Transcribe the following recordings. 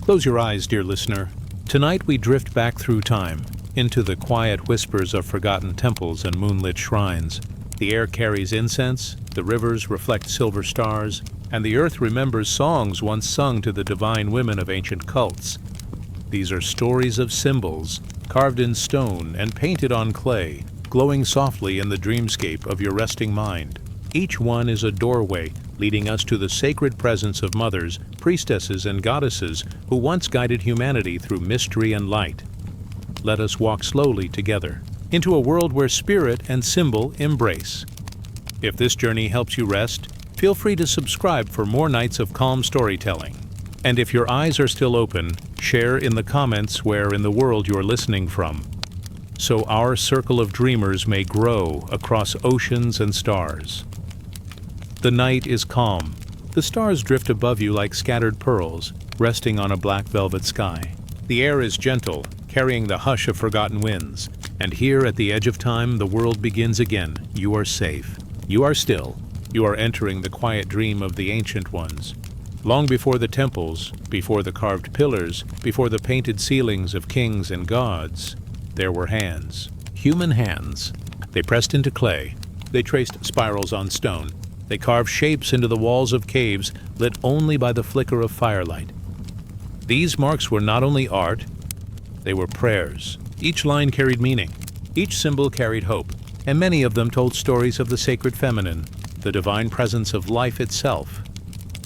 Close your eyes, dear listener. Tonight we drift back through time, into the quiet whispers of forgotten temples and moonlit shrines. The air carries incense, the rivers reflect silver stars, and the earth remembers songs once sung to the divine women of ancient cults. These are stories of symbols, carved in stone and painted on clay, glowing softly in the dreamscape of your resting mind. Each one is a doorway leading us to the sacred presence of mothers, priestesses, and goddesses who once guided humanity through mystery and light. Let us walk slowly together into a world where spirit and symbol embrace. If this journey helps you rest, feel free to subscribe for more nights of calm storytelling. And if your eyes are still open, share in the comments where in the world you're listening from, so our circle of dreamers may grow across oceans and stars. The night is calm. The stars drift above you like scattered pearls, resting on a black velvet sky. The air is gentle, carrying the hush of forgotten winds. And here at the edge of time, the world begins again. You are safe. You are still. You are entering the quiet dream of the ancient ones. Long before the temples, before the carved pillars, before the painted ceilings of kings and gods, there were hands. Human hands. They pressed into clay. They traced spirals on stone. They carved shapes into the walls of caves, lit only by the flicker of firelight. These marks were not only art, they were prayers. Each line carried meaning. Each symbol carried hope. And many of them told stories of the sacred feminine, the divine presence of life itself.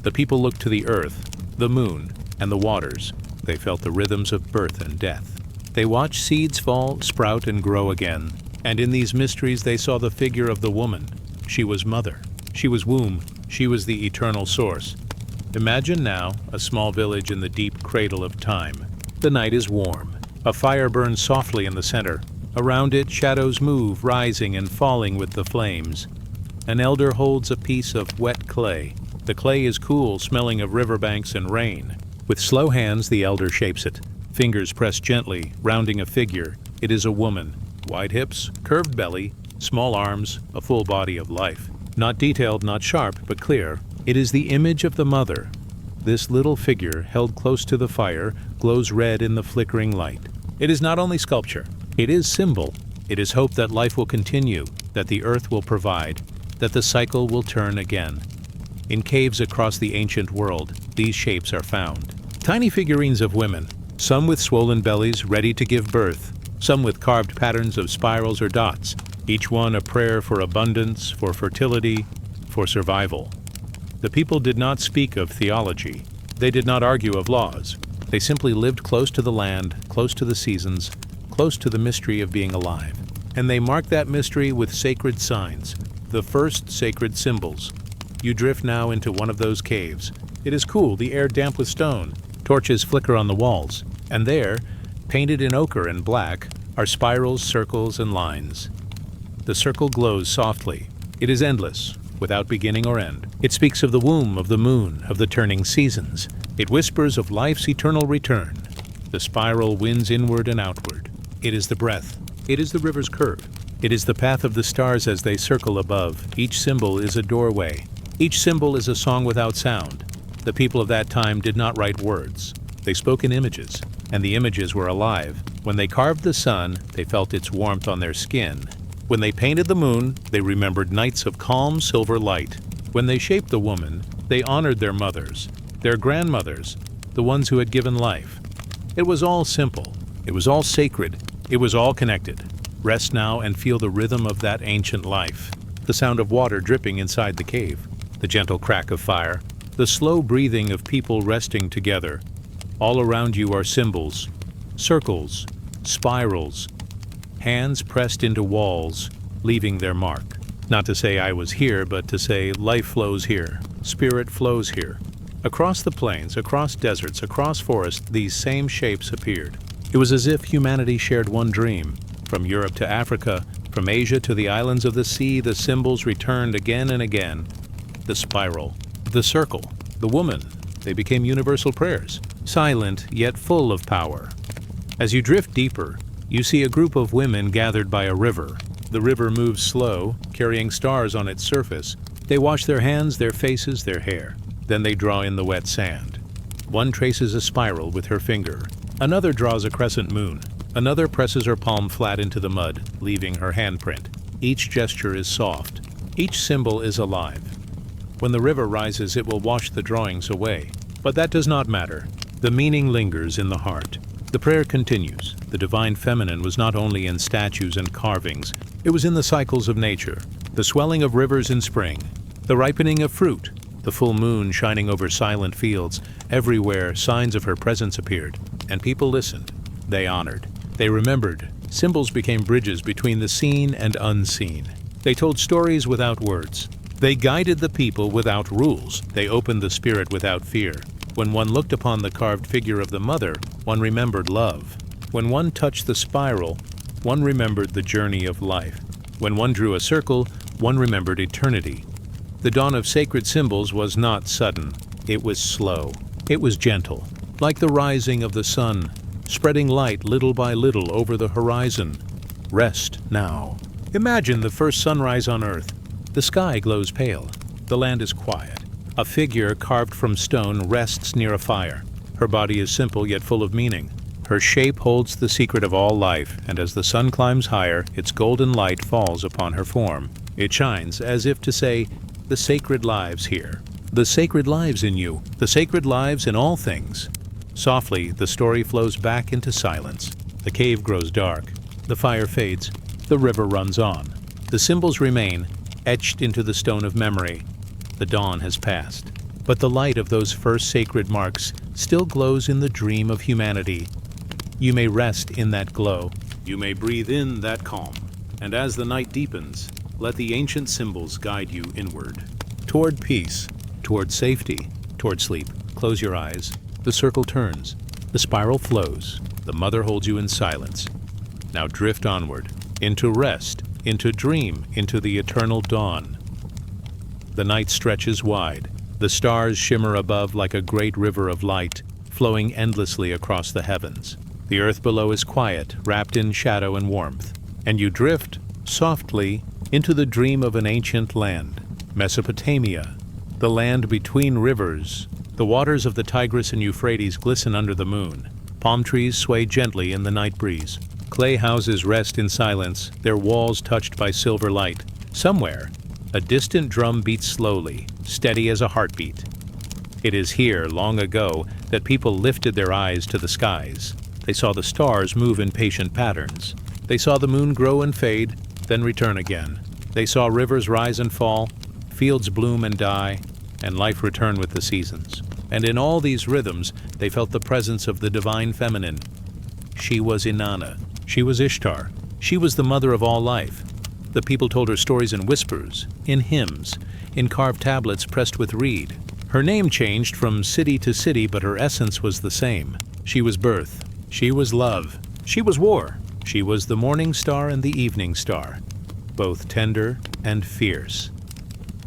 The people looked to the earth, the moon, and the waters. They felt the rhythms of birth and death. They watched seeds fall, sprout, and grow again. And in these mysteries they saw the figure of the woman. She was mother. She was womb. She was the eternal source. Imagine now a small village in the deep cradle of time. The night is warm. A fire burns softly in the center. Around it, shadows move, rising and falling with the flames. An elder holds a piece of wet clay. The clay is cool, smelling of riverbanks and rain. With slow hands, the elder shapes it. Fingers press gently, rounding a figure. It is a woman. Wide hips, curved belly, small arms, a full body of life. Not detailed, not sharp, but clear. It is the image of the mother. This little figure, held close to the fire, glows red in the flickering light. It is not only sculpture. It is symbol. It is hope that life will continue, that the earth will provide, that the cycle will turn again. In caves across the ancient world, these shapes are found. Tiny figurines of women, some with swollen bellies ready to give birth, some with carved patterns of spirals or dots, each one a prayer for abundance, for fertility, for survival. The people did not speak of theology. They did not argue of laws. They simply lived close to the land, close to the seasons, close to the mystery of being alive. And they marked that mystery with sacred signs, the first sacred symbols. You drift now into one of those caves. It is cool, the air damp with stone. Torches flicker on the walls. And there, painted in ochre and black, are spirals, circles, and lines. The circle glows softly. It is endless, without beginning or end. It speaks of the womb, of the moon, of the turning seasons. It whispers of life's eternal return. The spiral winds inward and outward. It is the breath. It is the river's curve. It is the path of the stars as they circle above. Each symbol is a doorway. Each symbol is a song without sound. The people of that time did not write words. They spoke in images, and the images were alive. When they carved the sun, they felt its warmth on their skin. When they painted the moon, they remembered nights of calm silver light. When they shaped the woman, they honored their mothers, their grandmothers, the ones who had given life. It was all simple. It was all sacred. It was all connected. Rest now and feel the rhythm of that ancient life. The sound of water dripping inside the cave, the gentle crack of fire, the slow breathing of people resting together. All around you are symbols, circles, spirals, hands pressed into walls, leaving their mark. Not to say I was here, but to say life flows here, spirit flows here. Across the plains, across deserts, across forests, these same shapes appeared. It was as if humanity shared one dream. From Europe to Africa, from Asia to the islands of the sea, the symbols returned again and again. The spiral, the circle, the woman, they became universal prayers, silent yet full of power. As you drift deeper, you see a group of women gathered by a river. The river moves slow, carrying stars on its surface. They wash their hands, their faces, their hair. Then they draw in the wet sand. One traces a spiral with her finger. Another draws a crescent moon. Another presses her palm flat into the mud, leaving her handprint. Each gesture is soft. Each symbol is alive. When the river rises, it will wash the drawings away. But that does not matter. The meaning lingers in the heart. The prayer continues. The divine feminine was not only in statues and carvings, it was in the cycles of nature, the swelling of rivers in spring, the ripening of fruit, the full moon shining over silent fields. Everywhere signs of her presence appeared, and people listened. They honored. They remembered. Symbols became bridges between the seen and unseen. They told stories without words. They guided the people without rules. They opened the spirit without fear. When one looked upon the carved figure of the mother, one remembered love. When one touched the spiral, one remembered the journey of life. When one drew a circle, one remembered eternity. The dawn of sacred symbols was not sudden. It was slow. It was gentle, like the rising of the sun, spreading light little by little over the horizon. Rest now. Imagine the first sunrise on earth. The sky glows pale. The land is quiet. A figure carved from stone rests near a fire. Her body is simple yet full of meaning. Her shape holds the secret of all life, and as the sun climbs higher, its golden light falls upon her form. It shines as if to say, "The sacred lives here. The sacred lives in you. The sacred lives in all things." Softly, the story flows back into silence. The cave grows dark. The fire fades. The river runs on. The symbols remain, etched into the stone of memory. The dawn has passed, but the light of those first sacred marks still glows in the dream of humanity. You may rest in that glow. You may breathe in that calm. And as the night deepens, let the ancient symbols guide you inward. Toward peace, toward safety, toward sleep. Close your eyes. The circle turns. The spiral flows. The mother holds you in silence. Now drift onward, into rest, into dream, into the eternal dawn. The night stretches wide. The stars shimmer above like a great river of light, flowing endlessly across the heavens. The earth below is quiet, wrapped in shadow and warmth. And you drift, softly, into the dream of an ancient land. Mesopotamia, the land between rivers. The waters of the Tigris and Euphrates glisten under the moon. Palm trees sway gently in the night breeze. Clay houses rest in silence, their walls touched by silver light. Somewhere, a distant drum beats slowly, steady as a heartbeat. It is here, long ago, that people lifted their eyes to the skies. They saw the stars move in patient patterns. They saw the moon grow and fade, then return again. They saw rivers rise and fall, fields bloom and die, and life return with the seasons. And in all these rhythms, they felt the presence of the divine feminine. She was Inanna. She was Ishtar. She was the mother of all life. The people told her stories in whispers, in hymns, in carved tablets pressed with reed. Her name changed from city to city, but her essence was the same. She was birth. She was love. She was war. She was the morning star and the evening star, both tender and fierce.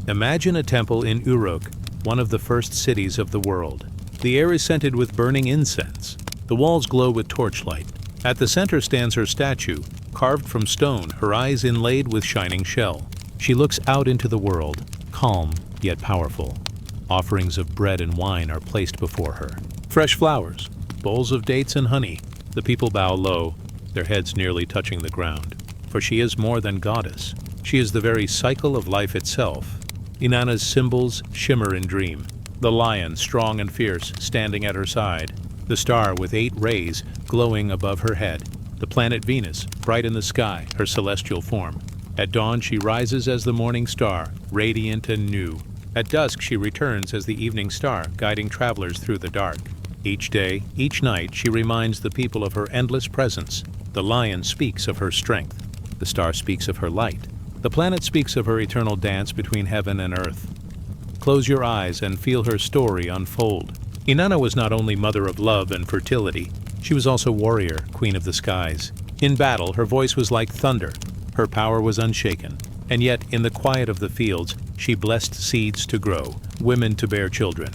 Imagine a temple in Uruk, one of the first cities of the world. The air is scented with burning incense. The walls glow with torchlight. At the center stands her statue, carved from stone, her eyes inlaid with shining shell. She looks out into the world, calm yet powerful. Offerings of bread and wine are placed before her. Fresh flowers, bowls of dates and honey. The people bow low, their heads nearly touching the ground. For she is more than goddess. She is the very cycle of life itself. Inanna's symbols shimmer in dream. The lion, strong and fierce, standing at her side. The star with 8 rays glowing above her head. The planet Venus, bright in the sky, her celestial form. At dawn she rises as the morning star, radiant and new. At dusk she returns as the evening star, guiding travelers through the dark. Each day, each night, she reminds the people of her endless presence. The lion speaks of her strength. The star speaks of her light. The planet speaks of her eternal dance between heaven and earth. Close your eyes and feel her story unfold. Inanna was not only mother of love and fertility, she was also warrior, queen of the skies. In battle, her voice was like thunder. Her power was unshaken. And yet, in the quiet of the fields, she blessed seeds to grow, women to bear children,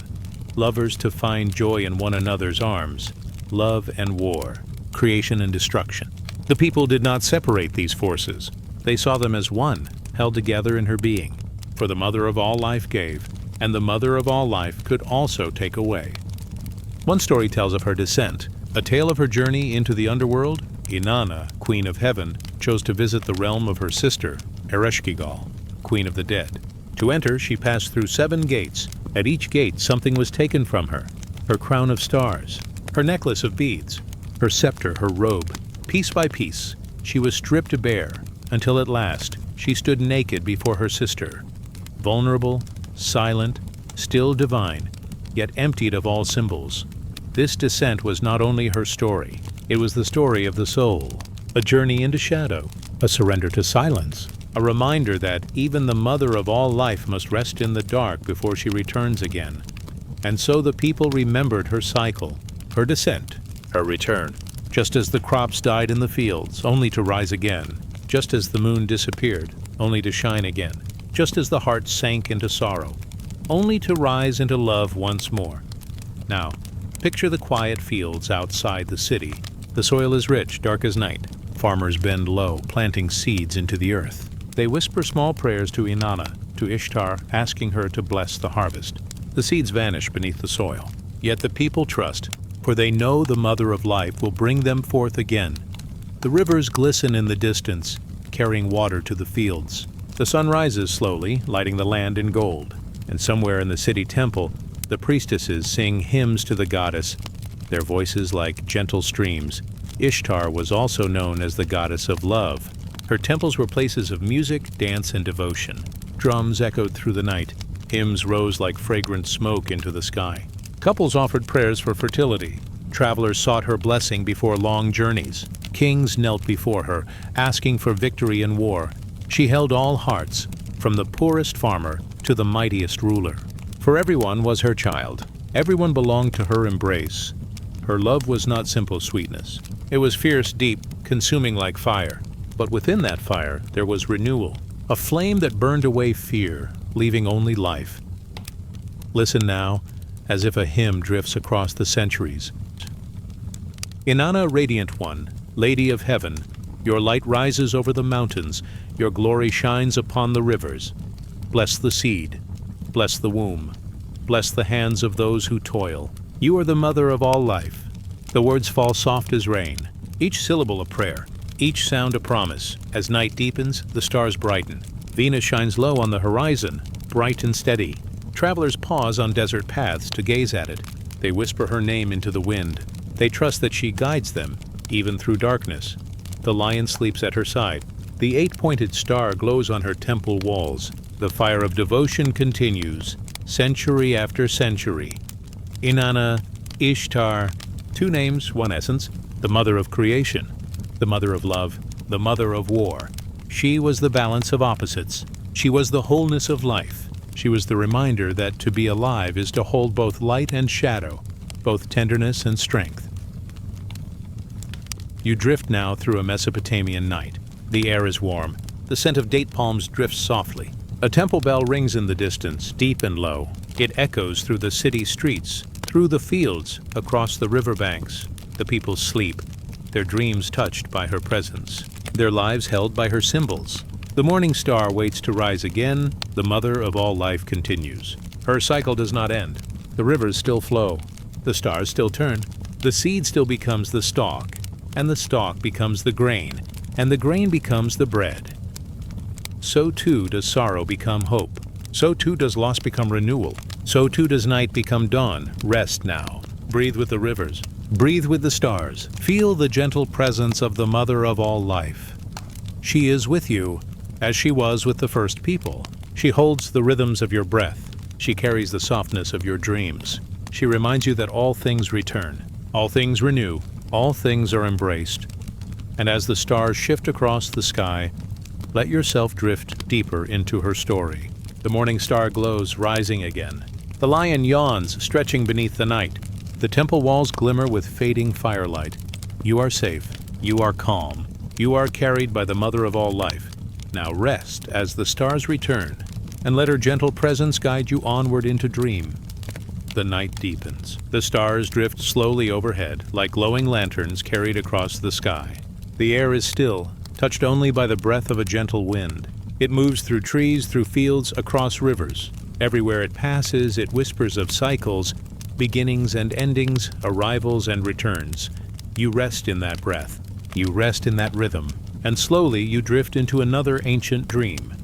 lovers to find joy in one another's arms, love and war, creation and destruction. The people did not separate these forces. They saw them as one, held together in her being. For the mother of all life gave, and the mother of all life could also take away. One story tells of her descent, a tale of her journey into the underworld. Inanna, queen of heaven, chose to visit the realm of her sister, Ereshkigal, queen of the dead. To enter, she passed through 7 gates. At each gate, something was taken from her: her crown of stars, her necklace of beads, her scepter, her robe. Piece by piece, she was stripped bare, until at last she stood naked before her sister, vulnerable, silent, still divine, yet emptied of all symbols. This descent was not only her story, it was the story of the soul, a journey into shadow, a surrender to silence, a reminder that even the mother of all life must rest in the dark before she returns again. And so the people remembered her cycle, her descent, her return, just as the crops died in the fields, only to rise again, just as the moon disappeared, only to shine again, just as the heart sank into sorrow, only to rise into love once more. Now, picture the quiet fields outside the city. The soil is rich, dark as night. Farmers bend low, planting seeds into the earth. They whisper small prayers to Inanna, to Ishtar, asking her to bless the harvest. The seeds vanish beneath the soil. Yet the people trust, for they know the Mother of Life will bring them forth again. The rivers glisten in the distance, carrying water to the fields. The sun rises slowly, lighting the land in gold. And somewhere in the city temple, the priestesses sing hymns to the goddess, their voices like gentle streams. Ishtar was also known as the goddess of love. Her temples were places of music, dance, and devotion. Drums echoed through the night. Hymns rose like fragrant smoke into the sky. Couples offered prayers for fertility. Travelers sought her blessing before long journeys. Kings knelt before her, asking for victory in war. She held all hearts, from the poorest farmer to the mightiest ruler. For everyone was her child. Everyone belonged to her embrace. Her love was not simple sweetness. It was fierce, deep, consuming like fire. But within that fire, there was renewal, a flame that burned away fear, leaving only life. Listen now, as if a hymn drifts across the centuries. Inanna, radiant one, Lady of Heaven, your light rises over the mountains, your glory shines upon the rivers. Bless the seed, bless the womb, bless the hands of those who toil. You are the mother of all life. The words fall soft as rain, each syllable a prayer, each sound a promise. As night deepens, the stars brighten. Venus shines low on the horizon, bright and steady. Travelers pause on desert paths to gaze at it. They whisper her name into the wind. They trust that she guides them, even through darkness. The lion sleeps at her side. The 8-pointed star glows on her temple walls. The fire of devotion continues, century after century. Inanna, Ishtar, 2 names, 1 essence, the mother of creation, the mother of love, the mother of war. She was the balance of opposites. She was the wholeness of life. She was the reminder that to be alive is to hold both light and shadow, both tenderness and strength. You drift now through a Mesopotamian night. The air is warm. The scent of date palms drifts softly. A temple bell rings in the distance, deep and low. It echoes through the city streets, through the fields, across the riverbanks. The people sleep, their dreams touched by her presence, their lives held by her symbols. The morning star waits to rise again. The mother of all life continues. Her cycle does not end. The rivers still flow. The stars still turn. The seed still becomes the stalk, and the stalk becomes the grain, and the grain becomes the bread. So too does sorrow become hope. So too does loss become renewal. So too does night become dawn. Rest now. Breathe with the rivers. Breathe with the stars. Feel the gentle presence of the mother of all life. She is with you, as she was with the first people. She holds the rhythms of your breath. She carries the softness of your dreams. She reminds you that all things return. All things renew. All things are embraced. And as the stars shift across the sky, let yourself drift deeper into her story. The morning star glows, rising again. The lion yawns, stretching beneath the night. The temple walls glimmer with fading firelight. You are safe. You are calm. You are carried by the mother of all life. Now rest as the stars return, and let her gentle presence guide you onward into dream. The night deepens. The stars drift slowly overhead, like glowing lanterns carried across the sky. The air is still, touched only by the breath of a gentle wind. It moves through trees, through fields, across rivers. Everywhere it passes, it whispers of cycles, beginnings and endings, arrivals and returns. You rest in that breath. You rest in that rhythm. And slowly you drift into another ancient dream.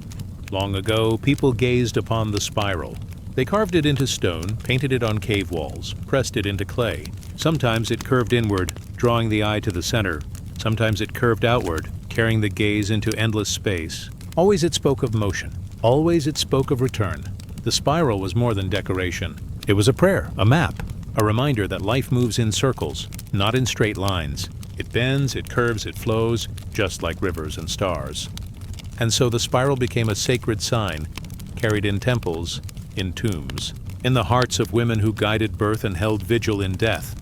Long ago, people gazed upon the spiral. They carved it into stone, painted it on cave walls, pressed it into clay. Sometimes it curved inward, drawing the eye to the center. Sometimes it curved outward, carrying the gaze into endless space. Always it spoke of motion. Always it spoke of return. The spiral was more than decoration. It was a prayer, a map, a reminder that life moves in circles, not in straight lines. It bends, it curves, it flows, just like rivers and stars. And so the spiral became a sacred sign, carried in temples, in tombs, in the hearts of women who guided birth and held vigil in death.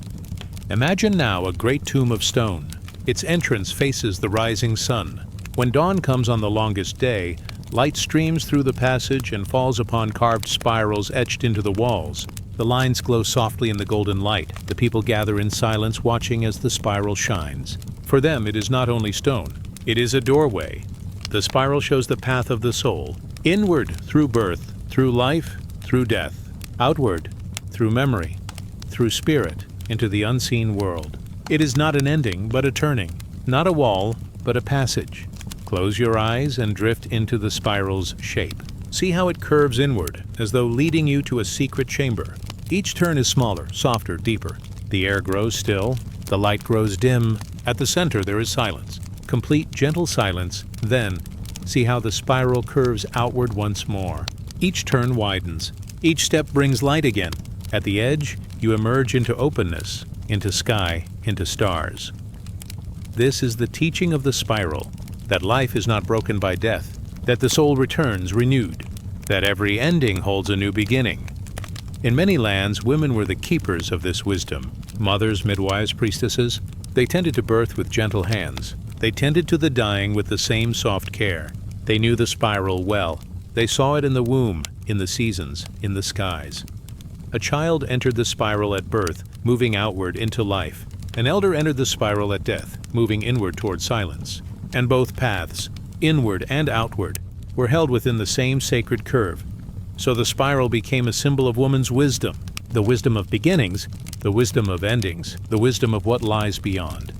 Imagine now a great tomb of stone. Its entrance faces the rising sun. When dawn comes on the longest day, light streams through the passage and falls upon carved spirals etched into the walls. The lines glow softly in the golden light. The people gather in silence, watching as the spiral shines. For them, it is not only stone. It is a doorway. The spiral shows the path of the soul. Inward through birth, through life, through death. Outward through memory, through spirit, into the unseen world. It is not an ending, but a turning. Not a wall, but a passage. Close your eyes and drift into the spiral's shape. See how it curves inward, as though leading you to a secret chamber. Each turn is smaller, softer, deeper. The air grows still, the light grows dim. At the center there is silence. Complete, gentle silence. Then, see how the spiral curves outward once more. Each turn widens. Each step brings light again. At the edge, you emerge into openness, into sky, into stars. This is the teaching of the spiral, that life is not broken by death, that the soul returns renewed, that every ending holds a new beginning. In many lands, women were the keepers of this wisdom. Mothers, midwives, priestesses, they tended to birth with gentle hands. They tended to the dying with the same soft care. They knew the spiral well. They saw it in the womb, in the seasons, in the skies. A child entered the spiral at birth, moving outward into life. An elder entered the spiral at death, moving inward toward silence. And both paths, inward and outward, were held within the same sacred curve. So the spiral became a symbol of woman's wisdom, the wisdom of beginnings, the wisdom of endings, the wisdom of what lies beyond.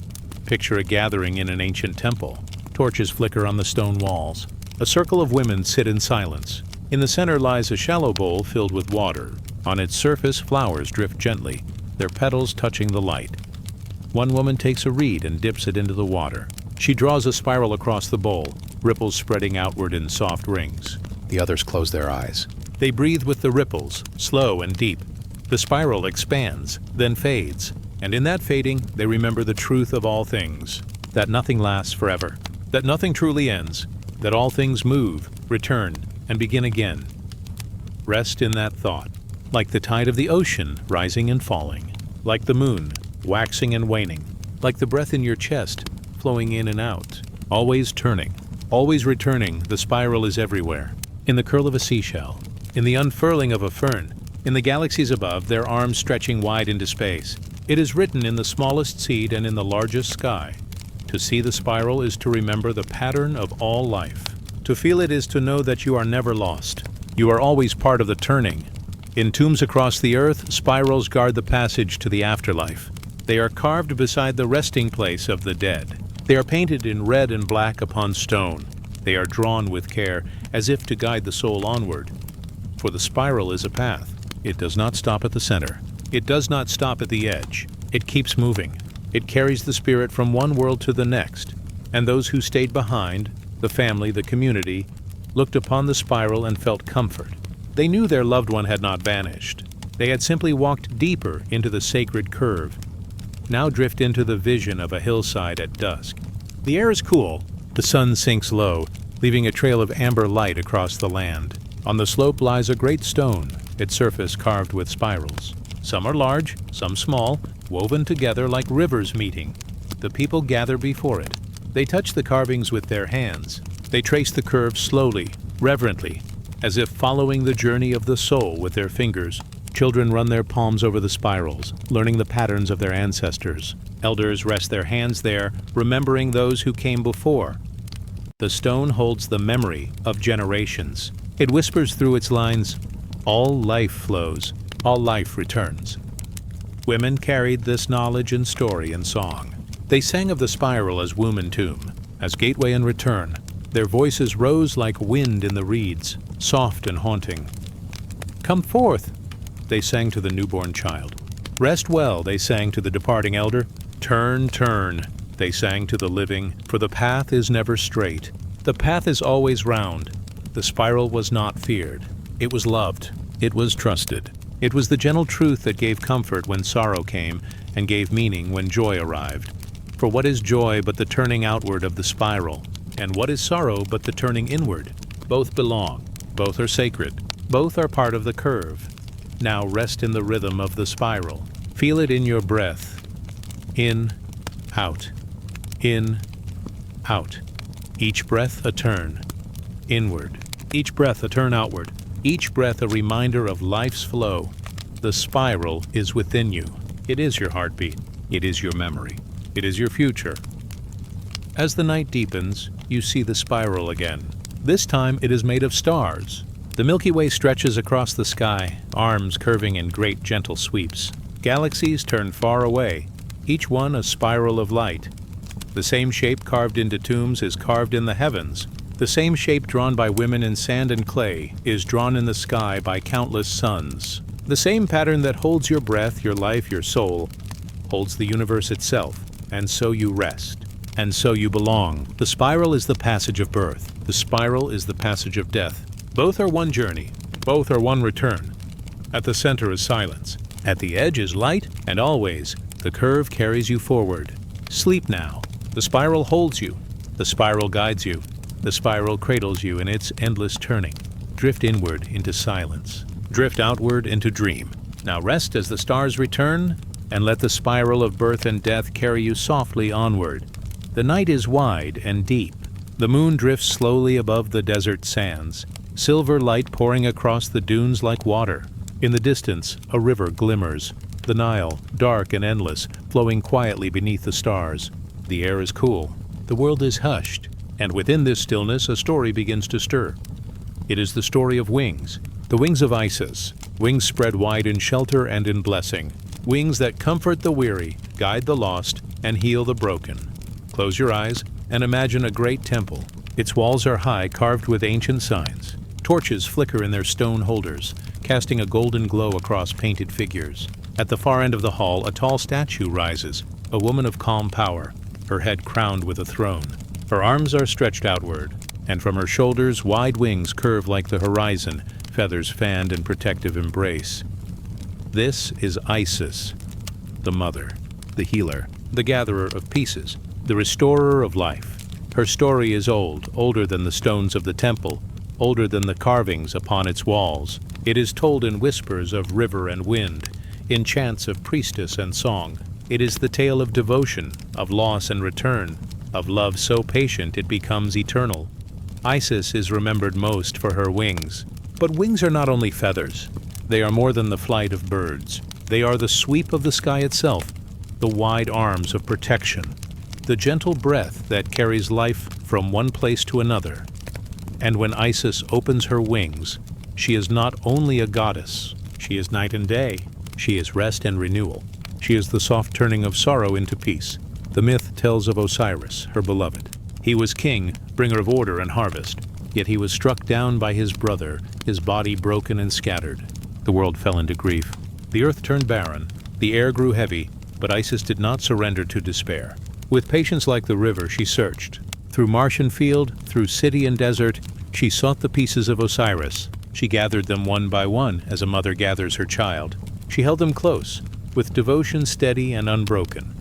Picture a gathering in an ancient temple. Torches flicker on the stone walls. A circle of women sit in silence. In the center lies a shallow bowl filled with water. On its surface, flowers drift gently, their petals touching the light. One woman takes a reed and dips it into the water. She draws a spiral across the bowl, ripples spreading outward in soft rings. The others close their eyes. They breathe with the ripples, slow and deep. The spiral expands, then fades, and in that fading, they remember the truth of all things, that nothing lasts forever, that nothing truly ends, that all things move, return, and begin again. Rest in that thought, like the tide of the ocean rising and falling, like the moon waxing and waning, like the breath in your chest flowing in and out, always turning, always returning. The spiral is everywhere. In the curl of a seashell, in the unfurling of a fern, in the galaxies above, their arms stretching wide into space. It is written in the smallest seed and in the largest sky. To see the spiral is to remember the pattern of all life. To feel it is to know that you are never lost. You are always part of the turning. In tombs across the earth, spirals guard the passage to the afterlife. They are carved beside the resting place of the dead. They are painted in red and black upon stone. They are drawn with care, as if to guide the soul onward. For the spiral is a path. It does not stop at the center. It does not stop at the edge. It keeps moving. It carries the spirit from one world to the next. And those who stayed behind, the family, the community, looked upon the spiral and felt comfort. They knew their loved one had not vanished. They had simply walked deeper into the sacred curve. Now drift into the vision of a hillside at dusk. The air is cool. The sun sinks low, leaving a trail of amber light across the land. On the slope lies a great stone, its surface carved with spirals. Some are large, some small, woven together like rivers meeting. The people gather before it. They touch the carvings with their hands. They trace the curves slowly, reverently, as if following the journey of the soul with their fingers. Children run their palms over the spirals, learning the patterns of their ancestors. Elders rest their hands there, remembering those who came before. The stone holds the memory of generations. It whispers through its lines, all life flows, all life returns. Women carried this knowledge in story and song. They sang of the spiral as womb and tomb, as gateway and return. Their voices rose like wind in the reeds, soft and haunting. Come forth, they sang to the newborn child. Rest well, they sang to the departing elder. Turn, turn, they sang to the living, for the path is never straight. The path is always round. The spiral was not feared. It was loved. It was trusted. It was the gentle truth that gave comfort when sorrow came and gave meaning when joy arrived. For what is joy but the turning outward of the spiral? And what is sorrow but the turning inward? Both belong. Both are sacred. Both are part of the curve. Now rest in the rhythm of the spiral. Feel it in your breath. In, out. In, out. Each breath a turn. Inward. Each breath a turn outward. Each breath a reminder of life's flow. The spiral is within you. It is your heartbeat. It is your memory. It is your future. As the night deepens, you see the spiral again. This time it is made of stars. The Milky Way stretches across the sky, arms curving in great gentle sweeps. Galaxies turn far away, each one a spiral of light. The same shape carved into tombs is carved in the heavens. The same shape drawn by women in sand and clay is drawn in the sky by countless suns. The same pattern that holds your breath, your life, your soul, holds the universe itself, and so you rest. And so you belong. The spiral is the passage of birth. The spiral is the passage of death. Both are one journey. Both are one return. At the center is silence. At the edge is light, and always, the curve carries you forward. Sleep now. The spiral holds you. The spiral guides you. The spiral cradles you in its endless turning. Drift inward into silence. Drift outward into dream. Now rest as the stars return, and let the spiral of birth and death carry you softly onward. The night is wide and deep. The moon drifts slowly above the desert sands, silver light pouring across the dunes like water. In the distance, a river glimmers, the Nile, dark and endless, flowing quietly beneath the stars. The air is cool. The world is hushed, and within this stillness a story begins to stir. It is the story of wings, the wings of Isis, wings spread wide in shelter and in blessing, wings that comfort the weary, guide the lost, and heal the broken. Close your eyes and imagine a great temple. Its walls are high, carved with ancient signs. Torches flicker in their stone holders, casting a golden glow across painted figures. At the far end of the hall, a tall statue rises, a woman of calm power, her head crowned with a throne. Her arms are stretched outward, and from her shoulders wide wings curve like the horizon, feathers fanned in protective embrace. This is Isis, the mother, the healer, the gatherer of pieces, the restorer of life. Her story is old, older than the stones of the temple, older than the carvings upon its walls. It is told in whispers of river and wind, in chants of priestess and song. It is the tale of devotion, of loss and return, of love so patient it becomes eternal. Isis is remembered most for her wings. But wings are not only feathers. They are more than the flight of birds. They are the sweep of the sky itself, the wide arms of protection, the gentle breath that carries life from one place to another. And when Isis opens her wings, she is not only a goddess, she is night and day, she is rest and renewal. She is the soft turning of sorrow into peace. The myth tells of Osiris, her beloved. He was king, bringer of order and harvest, yet he was struck down by his brother, his body broken and scattered. The world fell into grief. The earth turned barren, the air grew heavy, but Isis did not surrender to despair. With patience like the river, she searched. Through marsh and field, through city and desert, she sought the pieces of Osiris. She gathered them one by one, as a mother gathers her child. She held them close, with devotion steady and unbroken.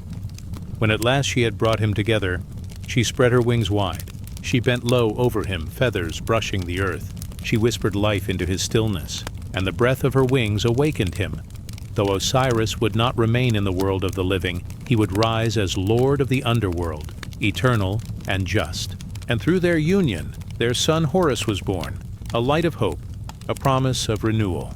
When at last she had brought him together, she spread her wings wide. She bent low over him, feathers brushing the earth. She whispered life into his stillness, and the breath of her wings awakened him. Though Osiris would not remain in the world of the living, he would rise as Lord of the underworld, eternal and just. And through their union, their son Horus was born, a light of hope, a promise of renewal.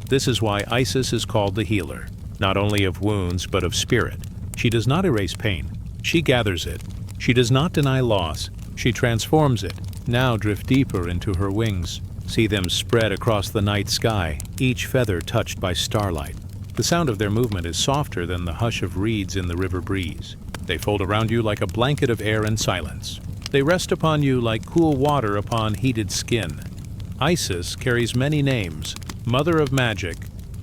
This is why Isis is called the healer, not only of wounds but of spirit. She does not erase pain. She gathers it. She does not deny loss. She transforms it. Now drift deeper into her wings. See them spread across the night sky, each feather touched by starlight. The sound of their movement is softer than the hush of reeds in the river breeze. They fold around you like a blanket of air and silence. They rest upon you like cool water upon heated skin. Isis carries many names: Mother of Magic,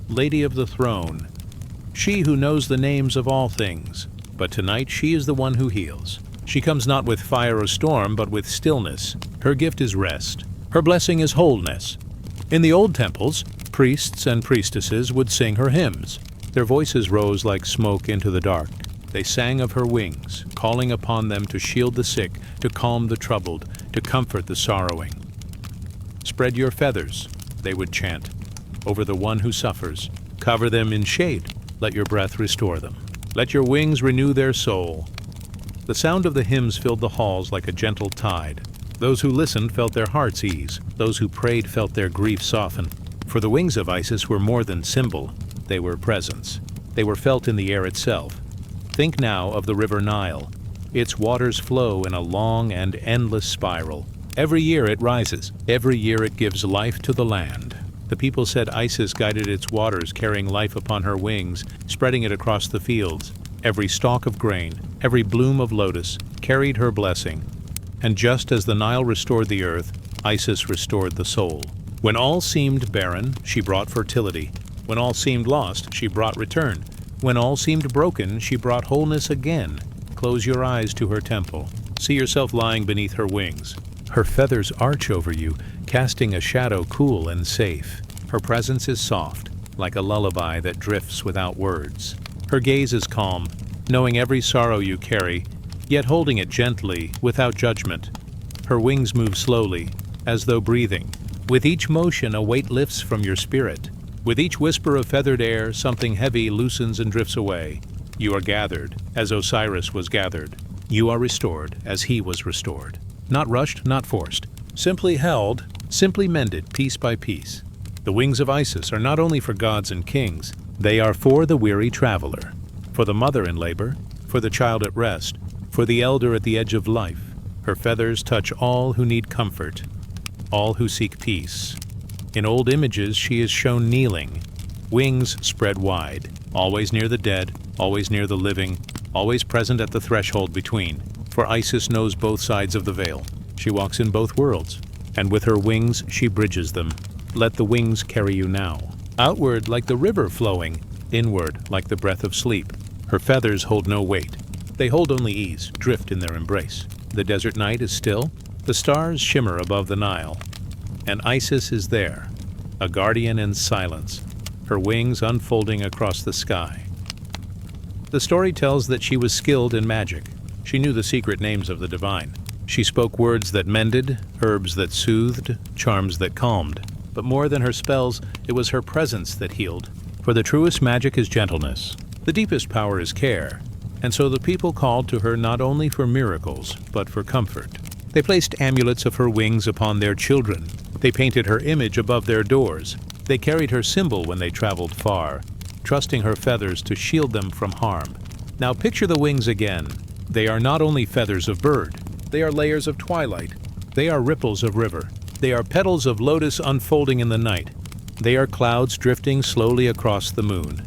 Lady of the Throne, she who knows the names of all things. But tonight she is the one who heals. She comes not with fire or storm, but with stillness. Her gift is rest. Her blessing is wholeness. In the old temples, priests and priestesses would sing her hymns. Their voices rose like smoke into the dark. They sang of her wings, calling upon them to shield the sick, to calm the troubled, to comfort the sorrowing. Spread your feathers, they would chant, over the one who suffers. Cover them in shade. Let your breath restore them. Let your wings renew their soul. The sound of the hymns filled the halls like a gentle tide. Those who listened felt their hearts ease. Those who prayed felt their grief soften. For the wings of Isis were more than symbol. They were presence. They were felt in the air itself. Think now of the river Nile. Its waters flow in a long and endless spiral. Every year it rises. Every year it gives life to the land. The people said Isis guided its waters, carrying life upon her wings, spreading it across the fields. Every stalk of grain, every bloom of lotus, carried her blessing. And just as the Nile restored the earth, Isis restored the soul. When all seemed barren, she brought fertility. When all seemed lost, she brought return. When all seemed broken, she brought wholeness again. Close your eyes to her temple. See yourself lying beneath her wings. Her feathers arch over you, casting a shadow cool and safe. Her presence is soft, like a lullaby that drifts without words. Her gaze is calm, knowing every sorrow you carry, yet holding it gently, without judgment. Her wings move slowly, as though breathing. With each motion, a weight lifts from your spirit. With each whisper of feathered air, something heavy loosens and drifts away. You are gathered, as Osiris was gathered. You are restored, as he was restored. Not rushed, not forced. Simply held, simply mended, piece by piece. The wings of Isis are not only for gods and kings, they are for the weary traveler, for the mother in labor, for the child at rest, for the elder at the edge of life. Her feathers touch all who need comfort, all who seek peace. In old images she is shown kneeling, wings spread wide, always near the dead, always near the living, always present at the threshold between. For Isis knows both sides of the veil. She walks in both worlds, and with her wings she bridges them. Let the wings carry you now. Outward like the river flowing, inward like the breath of sleep. Her feathers hold no weight. They hold only ease, drift in their embrace. The desert night is still. The stars shimmer above the Nile. And Isis is there, a guardian in silence, her wings unfolding across the sky. The story tells that she was skilled in magic. She knew the secret names of the divine. She spoke words that mended, herbs that soothed, charms that calmed. But more than her spells, it was her presence that healed. For the truest magic is gentleness. The deepest power is care. And so the people called to her not only for miracles, but for comfort. They placed amulets of her wings upon their children. They painted her image above their doors. They carried her symbol when they traveled far, trusting her feathers to shield them from harm. Now picture the wings again. They are not only feathers of bird, they are layers of twilight. They are ripples of river. They are petals of lotus unfolding in the night. They are clouds drifting slowly across the moon.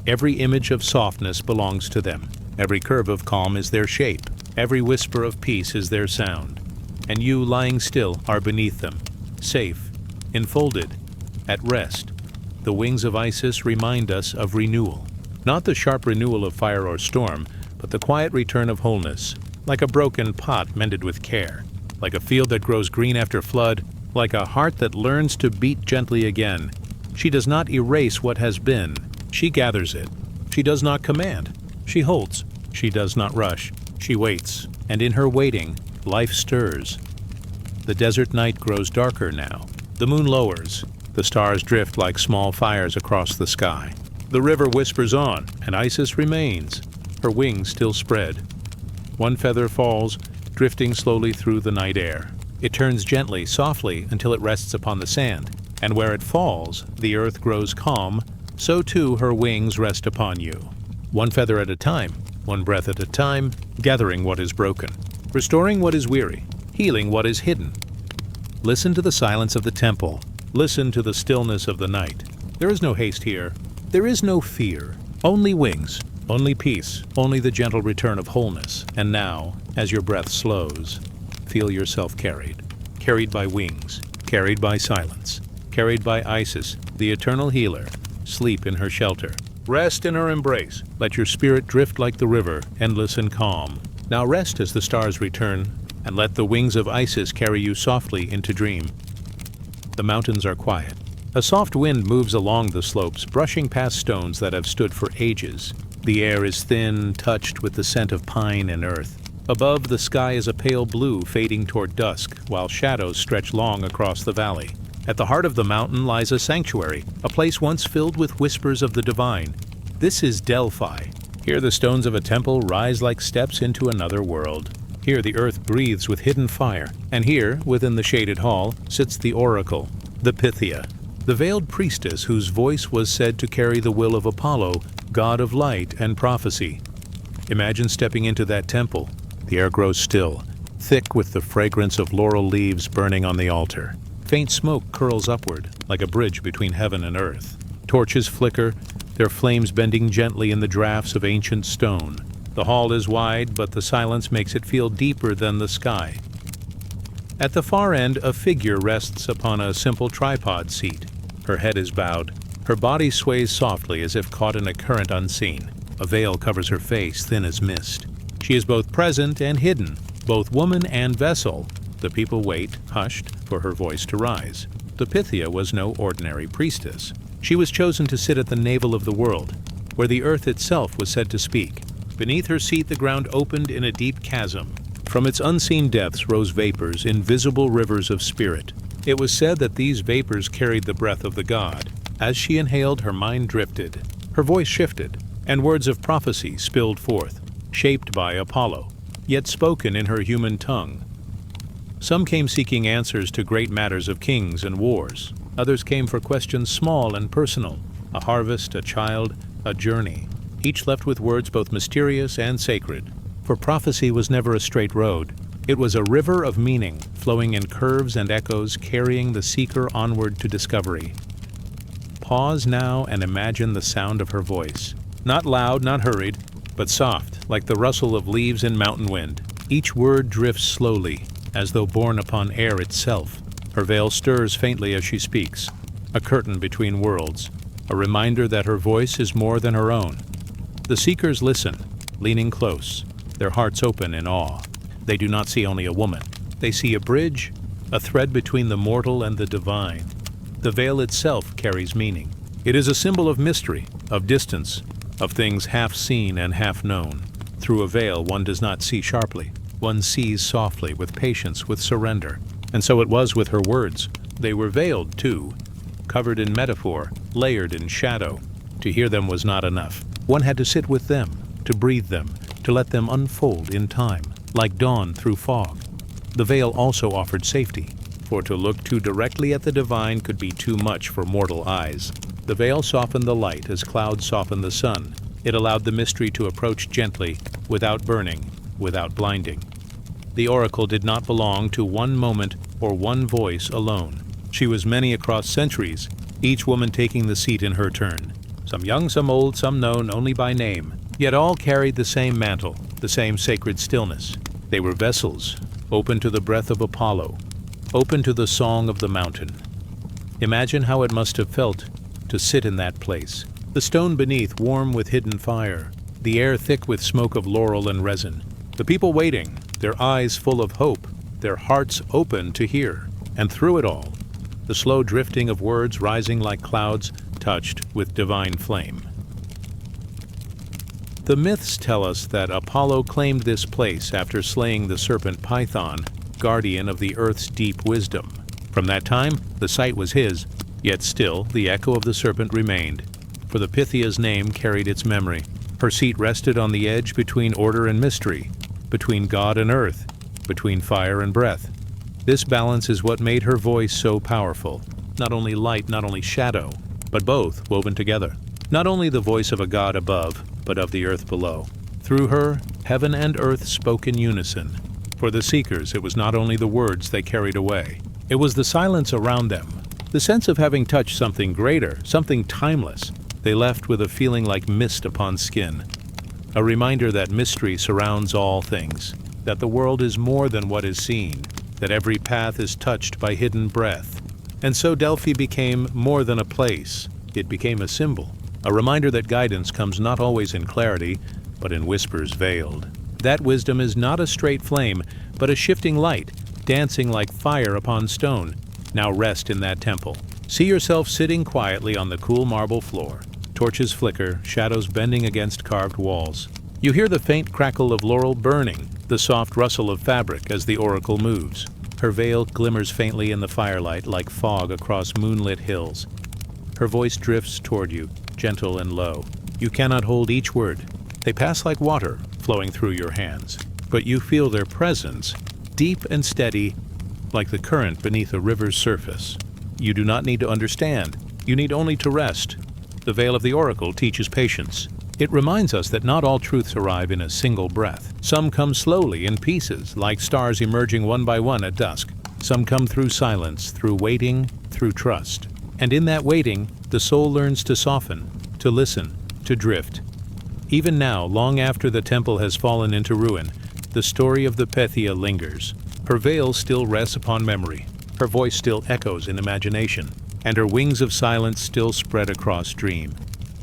Every image of softness belongs to them. Every curve of calm is their shape. Every whisper of peace is their sound. And you, lying still, are beneath them, safe, enfolded, at rest. The wings of Isis remind us of renewal. Not the sharp renewal of fire or storm, but the quiet return of wholeness, like a broken pot mended with care, like a field that grows green after flood, like a heart that learns to beat gently again. She does not erase what has been. She gathers it. She does not command. She holds. She does not rush. She waits. And in her waiting, life stirs. The desert night grows darker now. The moon lowers. The stars drift like small fires across the sky. The river whispers on, and Isis remains, her wings still spread. One feather falls, drifting slowly through the night air. It turns gently, softly, until it rests upon the sand. And where it falls, the earth grows calm, so too her wings rest upon you. One feather at a time, one breath at a time, gathering what is broken, restoring what is weary, healing what is hidden. Listen to the silence of the temple. Listen to the stillness of the night. There is no haste here, There is no fear, only wings, only peace, only the gentle return of wholeness. And now, as your breath slows, feel yourself carried by wings, carried by silence, carried by Isis, the eternal healer. Sleep in her shelter. Rest in her embrace. Let your spirit drift like the river, endless and calm. Now rest as the stars return, and let the wings of Isis carry you softly into dream. The mountains are quiet. A soft wind moves along the slopes, brushing past stones that have stood for ages. The air is thin, touched with the scent of pine and earth. Above, the sky is a pale blue fading toward dusk, while shadows stretch long across the valley. At the heart of the mountain lies a sanctuary, a place once filled with whispers of the divine. This is Delphi. Here the stones of a temple rise like steps into another world. Here the earth breathes with hidden fire, and here, within the shaded hall, sits the oracle, the Pythia, the veiled priestess whose voice was said to carry the will of Apollo, god of light and prophecy. Imagine stepping into that temple. The air grows still, thick with the fragrance of laurel leaves burning on the altar. Faint smoke curls upward, like a bridge between heaven and earth. Torches flicker, their flames bending gently in the drafts of ancient stone. The hall is wide, but the silence makes it feel deeper than the sky. At the far end, a figure rests upon a simple tripod seat. Her head is bowed. Her body sways softly as if caught in a current unseen. A veil covers her face, thin as mist. She is both present and hidden, both woman and vessel. The people wait, hushed, for her voice to rise. The Pythia was no ordinary priestess. She was chosen to sit at the navel of the world, where the earth itself was said to speak. Beneath her seat the ground opened in a deep chasm. From its unseen depths rose vapors, invisible rivers of spirit. It was said that these vapors carried the breath of the god. As she inhaled, her mind drifted. Her voice shifted, and words of prophecy spilled forth, shaped by Apollo, yet spoken in her human tongue. Some came seeking answers to great matters of kings and wars. Others came for questions small and personal, a harvest, a child, a journey, each left with words both mysterious and sacred. For prophecy was never a straight road. It was a river of meaning, flowing in curves and echoes, carrying the seeker onward to discovery. Pause now and imagine the sound of her voice. Not loud, not hurried, but soft, like the rustle of leaves in mountain wind. Each word drifts slowly, as though borne upon air itself. Her veil stirs faintly as she speaks, a curtain between worlds, a reminder that her voice is more than her own. The seekers listen, leaning close, their hearts open in awe. They do not see only a woman. They see a bridge, a thread between the mortal and the divine. The veil itself carries meaning. It is a symbol of mystery, of distance, of things half seen and half known. Through a veil one does not see sharply. One sees softly, with patience, with surrender. And so it was with her words. They were veiled, too, covered in metaphor, layered in shadow. To hear them was not enough. One had to sit with them, to breathe them, to let them unfold in time, like dawn through fog. The veil also offered safety, for to look too directly at the divine could be too much for mortal eyes. The veil softened the light as clouds soften the sun. It allowed the mystery to approach gently, without burning, without blinding. The oracle did not belong to one moment or one voice alone. She was many across centuries, each woman taking the seat in her turn. Some young, some old, some known only by name. Yet all carried the same mantle, the same sacred stillness. They were vessels, open to the breath of Apollo, open to the song of the mountain. Imagine how it must have felt to sit in that place. The stone beneath warm with hidden fire, the air thick with smoke of laurel and resin. The people waiting, their eyes full of hope, their hearts open to hear. And through it all, the slow drifting of words rising like clouds touched with divine flame. The myths tell us that Apollo claimed this place after slaying the serpent Python, guardian of the earth's deep wisdom. From that time, the site was his, yet still the echo of the serpent remained, for the Pythia's name carried its memory. Her seat rested on the edge between order and mystery, between God and earth, between fire and breath. This balance is what made her voice so powerful. Not only light, not only shadow, but both woven together. Not only the voice of a god above, but of the earth below. Through her, heaven and earth spoke in unison. For the seekers, it was not only the words they carried away. It was the silence around them, the sense of having touched something greater, something timeless, they left with a feeling like mist upon skin, a reminder that mystery surrounds all things, that the world is more than what is seen, that every path is touched by hidden breath. And so Delphi became more than a place, it became a symbol, a reminder that guidance comes not always in clarity, but in whispers veiled. That wisdom is not a straight flame, but a shifting light, dancing like fire upon stone. Now rest in that temple. See yourself sitting quietly on the cool marble floor. Torches flicker, shadows bending against carved walls. You hear the faint crackle of laurel burning, the soft rustle of fabric as the oracle moves. Her veil glimmers faintly in the firelight like fog across moonlit hills. Her voice drifts toward you, gentle and low. You cannot hold each word. They pass like water, flowing through your hands. But you feel their presence, deep and steady, like the current beneath a river's surface. You do not need to understand. You need only to rest. The veil of the oracle teaches patience. It reminds us that not all truths arrive in a single breath. Some come slowly in pieces, like stars emerging one by one at dusk. Some come through silence, through waiting, through trust. And in that waiting, the soul learns to soften, to listen, to drift. Even now, long after the temple has fallen into ruin, the story of the Pythia lingers. Her veil still rests upon memory. Her voice still echoes in imagination, and her wings of silence still spread across dream.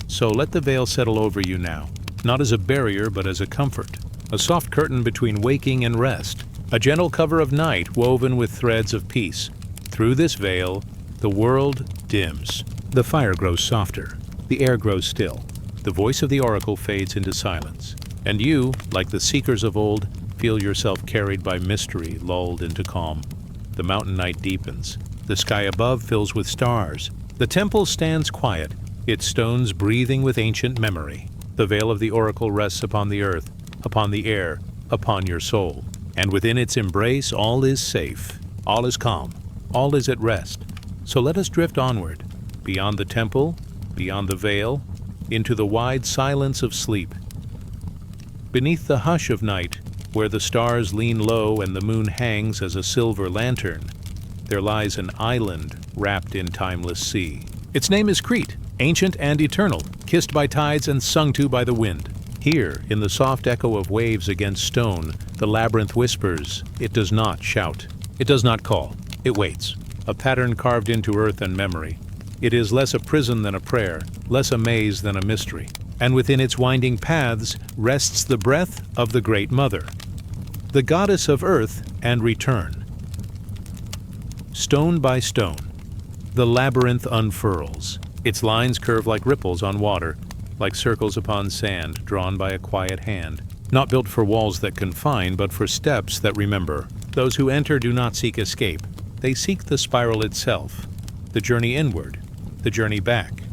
So let the veil settle over you now, not as a barrier but as a comfort, a soft curtain between waking and rest, a gentle cover of night woven with threads of peace. Through this veil, the world dims. The fire grows softer, the air grows still, the voice of the oracle fades into silence, and you, like the seekers of old, feel yourself carried by mystery, lulled into calm. The mountain night deepens. The sky above fills with stars. The temple stands quiet, its stones breathing with ancient memory. The veil of the oracle rests upon the earth, upon the air, upon your soul. And within its embrace all is safe, all is calm, all is at rest. So let us drift onward, beyond the temple, beyond the veil, into the wide silence of sleep. Beneath the hush of night, where the stars lean low and the moon hangs as a silver lantern, there lies an island wrapped in timeless sea. Its name is Crete, ancient and eternal, kissed by tides and sung to by the wind. Here, in the soft echo of waves against stone, the labyrinth whispers. It does not shout. It does not call. It waits, a pattern carved into earth and memory. It is less a prison than a prayer, less a maze than a mystery. And within its winding paths rests the breath of the Great Mother, the goddess of earth and return. Stone by stone, the labyrinth unfurls. Its lines curve like ripples on water, like circles upon sand drawn by a quiet hand. Not built for walls that confine, but for steps that remember. Those who enter do not seek escape. They seek the spiral itself, the journey inward, the journey back.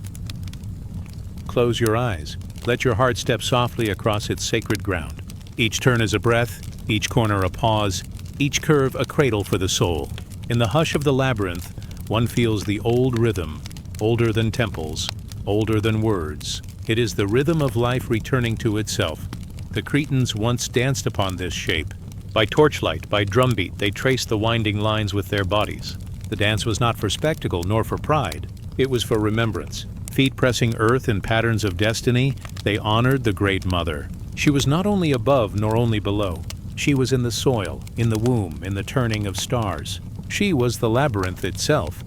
Close your eyes. Let your heart step softly across its sacred ground. Each turn is a breath, each corner a pause, each curve a cradle for the soul. In the hush of the labyrinth, one feels the old rhythm, older than temples, older than words. It is the rhythm of life returning to itself. The Cretans once danced upon this shape. By torchlight, by drumbeat, they traced the winding lines with their bodies. The dance was not for spectacle nor for pride. It was for remembrance. Feet pressing earth in patterns of destiny, they honored the Great Mother. She was not only above nor only below. She was in the soil, in the womb, in the turning of stars. She was the labyrinth itself.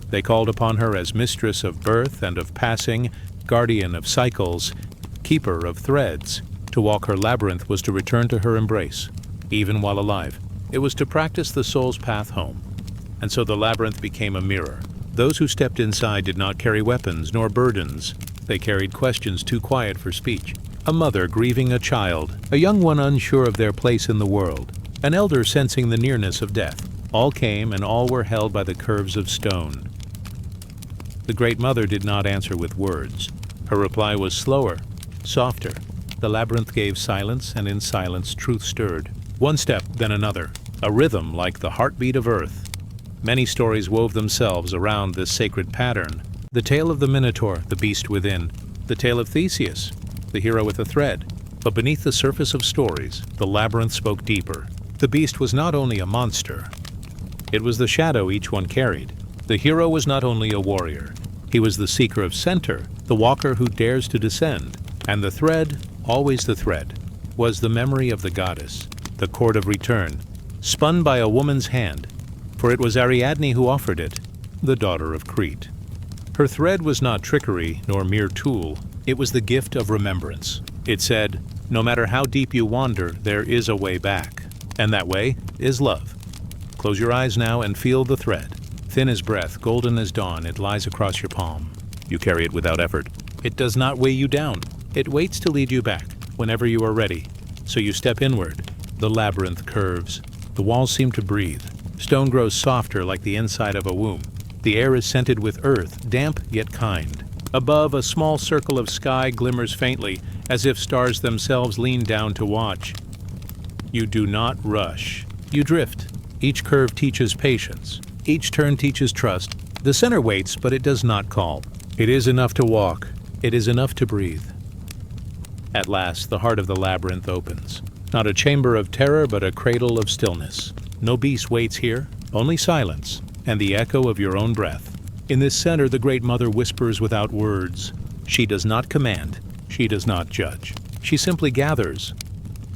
They called upon her as mistress of birth and of passing, guardian of cycles, keeper of threads. To walk her labyrinth was to return to her embrace, even while alive. It was to practice the soul's path home. And so the labyrinth became a mirror. Those who stepped inside did not carry weapons nor burdens. They carried questions too quiet for speech. A mother grieving a child, a young one unsure of their place in the world, an elder sensing the nearness of death. All came and all were held by the curves of stone. The Great Mother did not answer with words. Her reply was slower, softer. The labyrinth gave silence, and in silence truth stirred. One step, then another, a rhythm like the heartbeat of earth. Many stories wove themselves around this sacred pattern. The tale of the Minotaur, the beast within. The tale of Theseus, the hero with a thread. But beneath the surface of stories, the labyrinth spoke deeper. The beast was not only a monster. It was the shadow each one carried. The hero was not only a warrior. He was the seeker of center, the walker who dares to descend. And the thread, always the thread, was the memory of the goddess, the cord of return, spun by a woman's hand, for it was Ariadne who offered it, the daughter of Crete. Her thread was not trickery nor mere tool, it was the gift of remembrance. It said, no matter how deep you wander, there is a way back, and that way is love. Close your eyes now and feel the thread. Thin as breath, golden as dawn, it lies across your palm. You carry it without effort. It does not weigh you down. It waits to lead you back, whenever you are ready. So you step inward. The labyrinth curves. The walls seem to breathe. Stone grows softer like the inside of a womb. The air is scented with earth, damp yet kind. Above, a small circle of sky glimmers faintly, as if stars themselves lean down to watch. You do not rush. You drift. Each curve teaches patience. Each turn teaches trust. The center waits, but it does not call. It is enough to walk. It is enough to breathe. At last, the heart of the labyrinth opens. Not a chamber of terror, but a cradle of stillness. No beast waits here, only silence, and the echo of your own breath. In this center, the Great Mother whispers without words. She does not command. She does not judge. She simply gathers.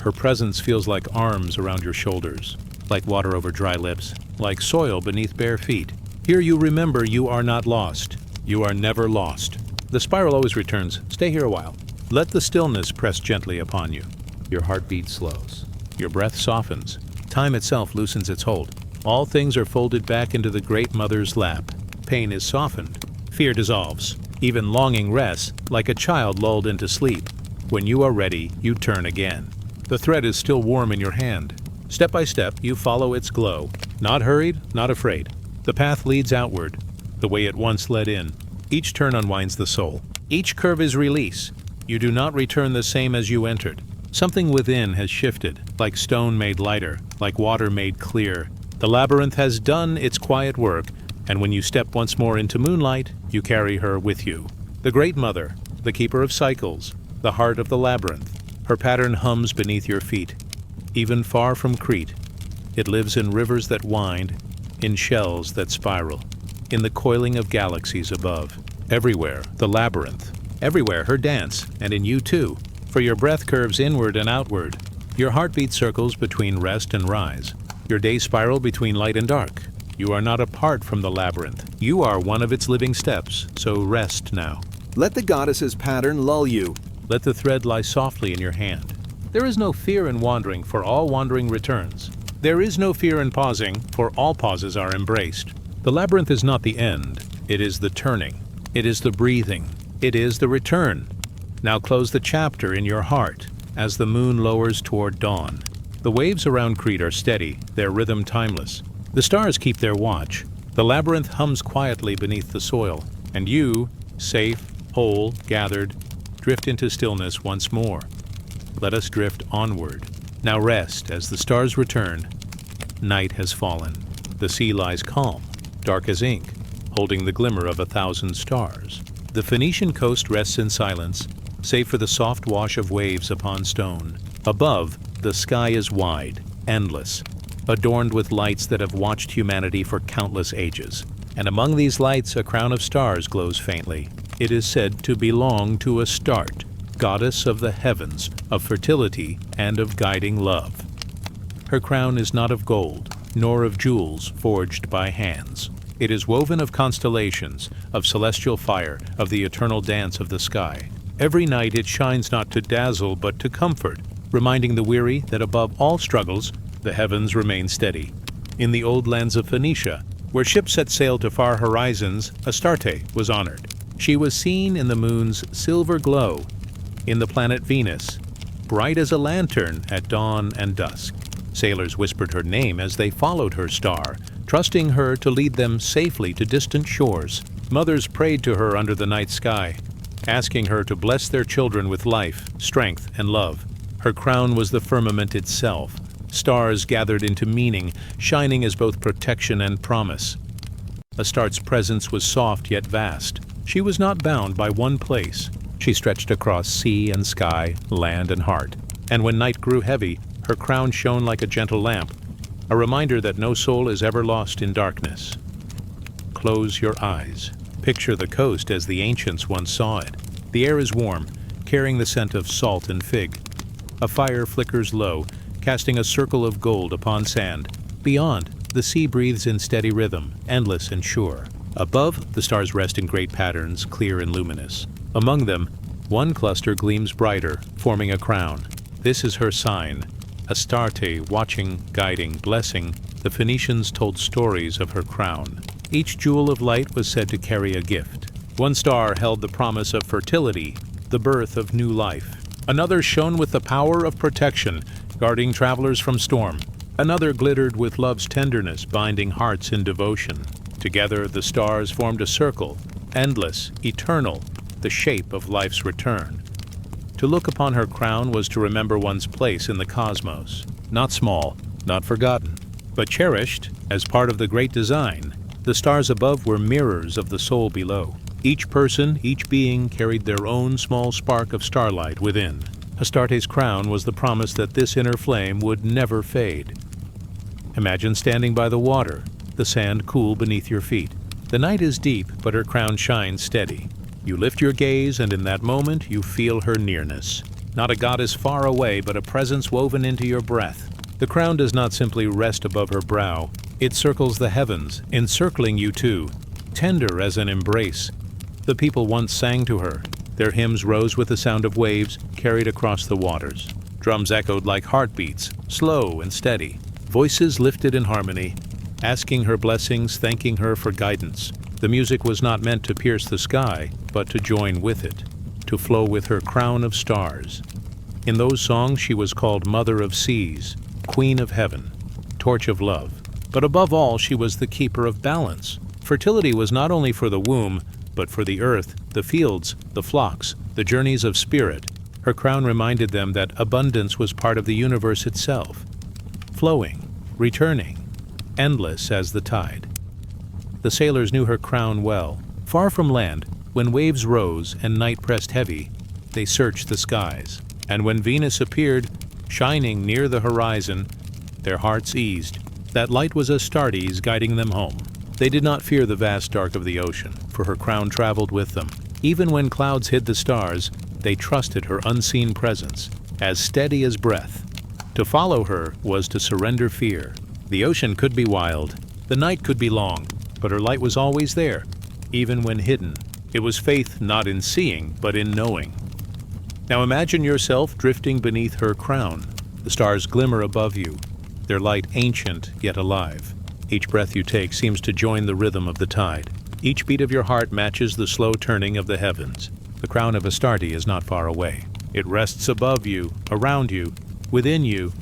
Her presence feels like arms around your shoulders, like water over dry lips, like soil beneath bare feet. Here you remember you are not lost. You are never lost. The spiral always returns. Stay here a while. Let the stillness press gently upon you. Your heartbeat slows. Your breath softens. Time itself loosens its hold. All things are folded back into the Great Mother's lap. Pain is softened. Fear dissolves. Even longing rests, like a child lulled into sleep. When you are ready, you turn again. The thread is still warm in your hand. Step by step, you follow its glow. Not hurried, not afraid. The path leads outward, the way it once led in. Each turn unwinds the soul. Each curve is release. You do not return the same as you entered. Something within has shifted, like stone made lighter, like water made clear. The labyrinth has done its quiet work, and when you step once more into moonlight, you carry her with you. The Great Mother, the keeper of cycles, the heart of the labyrinth. Her pattern hums beneath your feet. Even far from Crete, it lives in rivers that wind, in shells that spiral, in the coiling of galaxies above. Everywhere, the labyrinth. Everywhere, her dance, and in you too. For your breath curves inward and outward. Your heartbeat circles between rest and rise. Your days spiral between light and dark. You are not apart from the labyrinth. You are one of its living steps, so rest now. Let the goddess's pattern lull you. Let the thread lie softly in your hand. There is no fear in wandering, for all wandering returns. There is no fear in pausing, for all pauses are embraced. The labyrinth is not the end. It is the turning. It is the breathing. It is the return. Now close the chapter in your heart as the moon lowers toward dawn. The waves around Crete are steady, their rhythm timeless. The stars keep their watch. The labyrinth hums quietly beneath the soil, and you, safe, whole, gathered, drift into stillness once more. Let us drift onward. Now rest as the stars return. Night has fallen. The sea lies calm, dark as ink, holding the glimmer of 1,000 stars. The Phoenician coast rests in silence, save for the soft wash of waves upon stone. Above, the sky is wide, endless, adorned with lights that have watched humanity for countless ages. And among these lights, a crown of stars glows faintly. It is said to belong to Astarte, goddess of the heavens, of fertility, and of guiding love. Her crown is not of gold, nor of jewels forged by hands. It is woven of constellations, of celestial fire, of the eternal dance of the sky. Every night it shines not to dazzle, but to comfort, reminding the weary that above all struggles, the heavens remain steady. In the old lands of Phoenicia, where ships set sail to far horizons, Astarte was honored. She was seen in the moon's silver glow, in the planet Venus, bright as a lantern at dawn and dusk. Sailors whispered her name as they followed her star, trusting her to lead them safely to distant shores. Mothers prayed to her under the night sky, asking her to bless their children with life, strength, and love. Her crown was the firmament itself. Stars gathered into meaning, shining as both protection and promise. Astarte's presence was soft yet vast. She was not bound by one place. She stretched across sea and sky, land and heart. And when night grew heavy, her crown shone like a gentle lamp, a reminder that no soul is ever lost in darkness. Close your eyes. Picture the coast as the ancients once saw it. The air is warm, carrying the scent of salt and fig. A fire flickers low, casting a circle of gold upon sand. Beyond, the sea breathes in steady rhythm, endless and sure. Above, the stars rest in great patterns, clear and luminous. Among them, one cluster gleams brighter, forming a crown. This is her sign. Astarte, watching, guiding, blessing, the Phoenicians told stories of her crown. Each jewel of light was said to carry a gift. One star held the promise of fertility, the birth of new life. Another shone with the power of protection, guarding travelers from storm. Another glittered with love's tenderness, binding hearts in devotion. Together, the stars formed a circle, endless, eternal, the shape of life's return. To look upon her crown was to remember one's place in the cosmos, not small, not forgotten, but cherished as part of the great design. The stars above were mirrors of the soul below. Each person, each being carried their own small spark of starlight within. Astarte's crown was the promise that this inner flame would never fade. Imagine standing by the water, the sand cool beneath your feet. The night is deep, but her crown shines steady. You lift your gaze, and in that moment you feel her nearness. Not a goddess far away, but a presence woven into your breath. The crown does not simply rest above her brow. It circles the heavens, encircling you too, tender as an embrace. The people once sang to her. Their hymns rose with the sound of waves carried across the waters. Drums echoed like heartbeats, slow and steady. Voices lifted in harmony, asking her blessings, thanking her for guidance. The music was not meant to pierce the sky, but to join with it, to flow with her crown of stars. In those songs she was called Mother of Seas, Queen of Heaven, Torch of Love. But above all, she was the keeper of balance. Fertility was not only for the womb, but for the earth, the fields, the flocks, the journeys of spirit. Her crown reminded them that abundance was part of the universe itself, flowing, returning, endless as the tide. The sailors knew her crown well. Far from land, when waves rose and night pressed heavy, they searched the skies. And when Venus appeared, shining near the horizon, their hearts eased. That light was Astarte's guiding them home. They did not fear the vast dark of the ocean, for her crown traveled with them. Even when clouds hid the stars, they trusted her unseen presence, as steady as breath. To follow her was to surrender fear. The ocean could be wild, the night could be long, but her light was always there, even when hidden. It was faith not in seeing, but in knowing. Now imagine yourself drifting beneath her crown. The stars glimmer above you, their light ancient yet alive. Each breath you take seems to join the rhythm of the tide. Each beat of your heart matches the slow turning of the heavens. The crown of Astarte is not far away. It rests above you, around you, within you.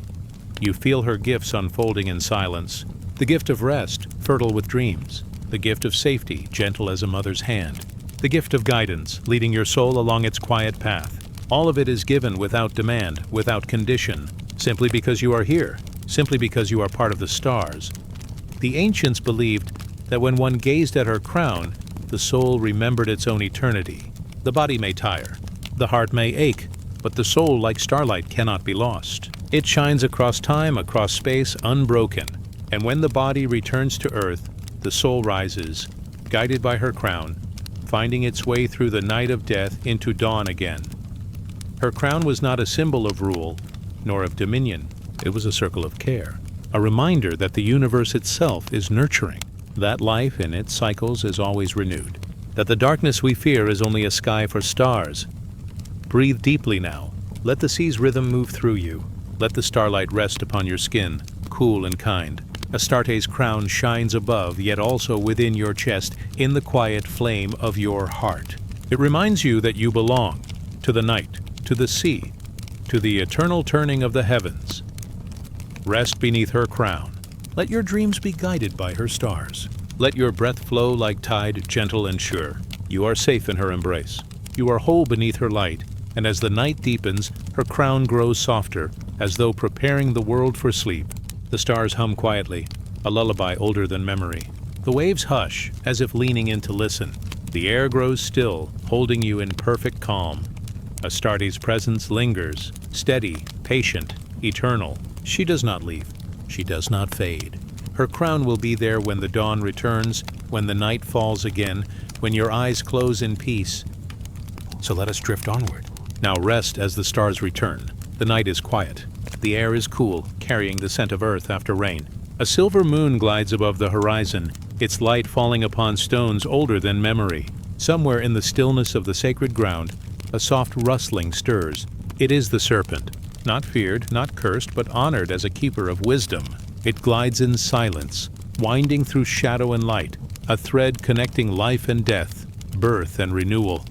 You feel her gifts unfolding in silence. The gift of rest, fertile with dreams. The gift of safety, gentle as a mother's hand. The gift of guidance, leading your soul along its quiet path. All of it is given without demand, without condition, simply because you are here, simply because you are part of the stars. The ancients believed that when one gazed at her crown, the soul remembered its own eternity. The body may tire, the heart may ache, but the soul, like starlight, cannot be lost. It shines across time, across space, unbroken. And when the body returns to earth, the soul rises, guided by her crown, finding its way through the night of death into dawn again. Her crown was not a symbol of rule, nor of dominion. It was a circle of care, a reminder that the universe itself is nurturing, that life in its cycles is always renewed, that the darkness we fear is only a sky for stars. Breathe deeply now. Let the sea's rhythm move through you. Let the starlight rest upon your skin, cool and kind. Astarte's crown shines above, yet also within your chest, in the quiet flame of your heart. It reminds you that you belong to the night, to the sea, to the eternal turning of the heavens. Rest beneath her crown. Let your dreams be guided by her stars. Let your breath flow like tide, gentle and sure. You are safe in her embrace. You are whole beneath her light, and as the night deepens, her crown grows softer, as though preparing the world for sleep. The stars hum quietly, a lullaby older than memory. The waves hush, as if leaning in to listen. The air grows still, holding you in perfect calm. Astarte's presence lingers, steady, patient, eternal. She does not leave. She does not fade. Her crown will be there when the dawn returns, when the night falls again, when your eyes close in peace. So let us drift onward. Now rest as the stars return. The night is quiet. The air is cool, carrying the scent of earth after rain. A silver moon glides above the horizon, its light falling upon stones older than memory. Somewhere in the stillness of the sacred ground, a soft rustling stirs. It is the serpent, not feared, not cursed, but honored as a keeper of wisdom. It glides in silence, winding through shadow and light, a thread connecting life and death, birth and renewal.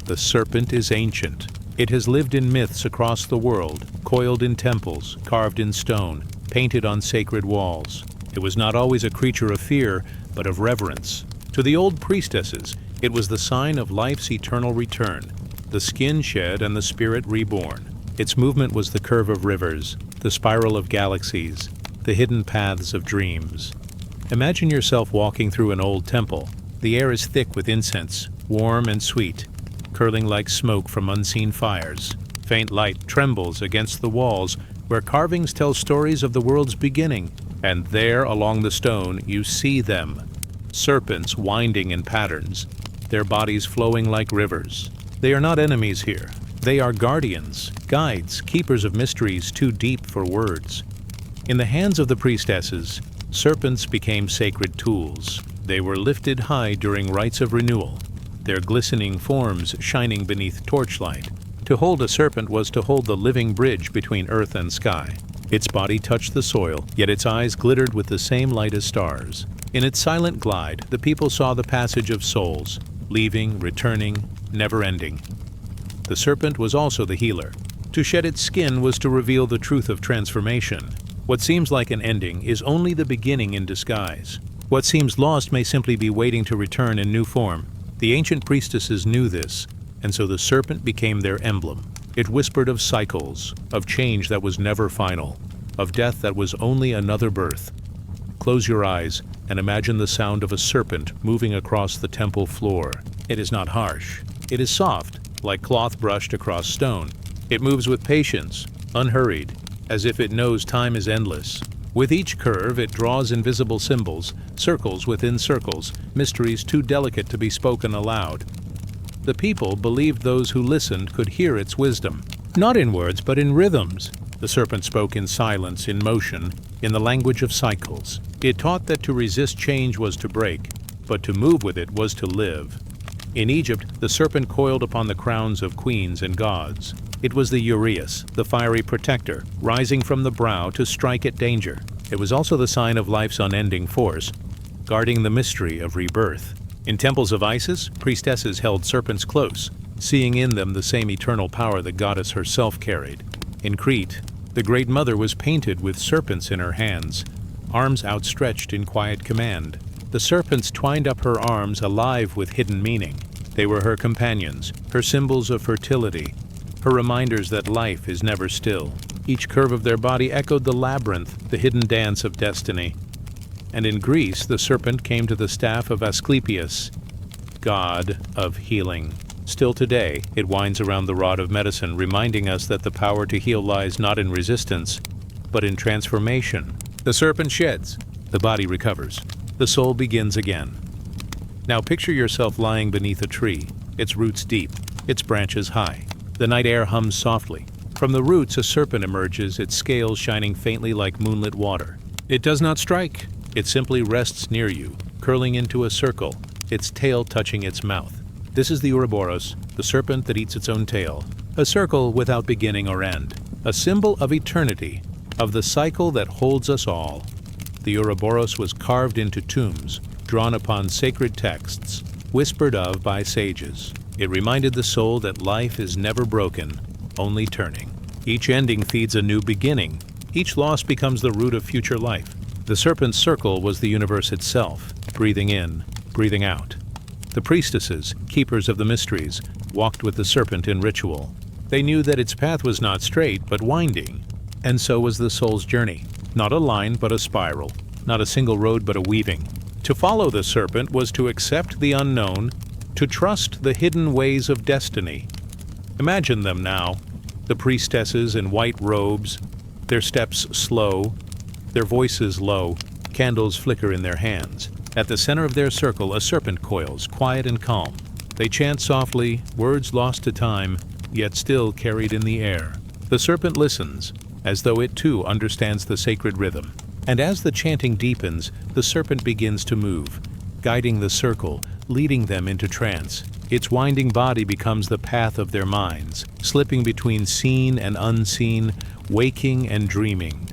The serpent is ancient. It has lived in myths across the world, coiled in temples, carved in stone, painted on sacred walls. It was not always a creature of fear, but of reverence. To the old priestesses, it was the sign of life's eternal return, the skin shed and the spirit reborn. Its movement was the curve of rivers, the spiral of galaxies, the hidden paths of dreams. Imagine yourself walking through an old temple. The air is thick with incense, warm and sweet, curling like smoke from unseen fires. Faint light trembles against the walls where carvings tell stories of the world's beginning. And there along the stone you see them, serpents winding in patterns, their bodies flowing like rivers. They are not enemies here. They are guardians, guides, keepers of mysteries too deep for words. In the hands of the priestesses, serpents became sacred tools. They were lifted high during rites of renewal, their glistening forms shining beneath torchlight. To hold a serpent was to hold the living bridge between earth and sky. Its body touched the soil, yet its eyes glittered with the same light as stars. In its silent glide, the people saw the passage of souls, leaving, returning, never-ending. The serpent was also the healer. To shed its skin was to reveal the truth of transformation. What seems like an ending is only the beginning in disguise. What seems lost may simply be waiting to return in new form. The ancient priestesses knew this, and so the serpent became their emblem. It whispered of cycles, of change that was never final, of death that was only another birth. Close your eyes and imagine the sound of a serpent moving across the temple floor. It is not harsh. It is soft, like cloth brushed across stone. It moves with patience, unhurried, as if it knows time is endless. With each curve, it draws invisible symbols, circles within circles, mysteries too delicate to be spoken aloud. The people believed those who listened could hear its wisdom, not in words but in rhythms. The serpent spoke in silence, in motion, in the language of cycles. It taught that to resist change was to break, but to move with it was to live. In Egypt, the serpent coiled upon the crowns of queens and gods. It was the uraeus, the fiery protector, rising from the brow to strike at danger. It was also the sign of life's unending force, guarding the mystery of rebirth. In temples of Isis, priestesses held serpents close, seeing in them the same eternal power the goddess herself carried. In Crete, the Great Mother was painted with serpents in her hands, arms outstretched in quiet command. The serpents twined up her arms alive with hidden meaning. They were her companions, her symbols of fertility, her reminders that life is never still. Each curve of their body echoed the labyrinth, the hidden dance of destiny. And in Greece, the serpent came to the staff of Asclepius, god of healing. Still today, it winds around the rod of medicine, reminding us that the power to heal lies not in resistance, but in transformation. The serpent sheds, the body recovers, the soul begins again. Now picture yourself lying beneath a tree, its roots deep, its branches high. The night air hums softly. From the roots, a serpent emerges, its scales shining faintly like moonlit water. It does not strike. It simply rests near you, curling into a circle, its tail touching its mouth. This is the Ouroboros, the serpent that eats its own tail. A circle without beginning or end. A symbol of eternity, of the cycle that holds us all. The Ouroboros was carved into tombs, drawn upon sacred texts, whispered of by sages. It reminded the soul that life is never broken, only turning. Each ending feeds a new beginning. Each loss becomes the root of future life. The serpent's circle was the universe itself, breathing in, breathing out. The priestesses, keepers of the mysteries, walked with the serpent in ritual. They knew that its path was not straight, but winding. And so was the soul's journey. Not a line, but a spiral. Not a single road, but a weaving. To follow the serpent was to accept the unknown, to trust the hidden ways of destiny. Imagine them now, the priestesses in white robes, their steps slow, their voices low, candles flicker in their hands. At the center of their circle, a serpent coils, quiet and calm. They chant softly, words lost to time, yet still carried in the air. The serpent listens, as though it too understands the sacred rhythm. And as the chanting deepens, the serpent begins to move, guiding the circle, leading them into trance. Its winding body becomes the path of their minds, slipping between seen and unseen, waking and dreaming.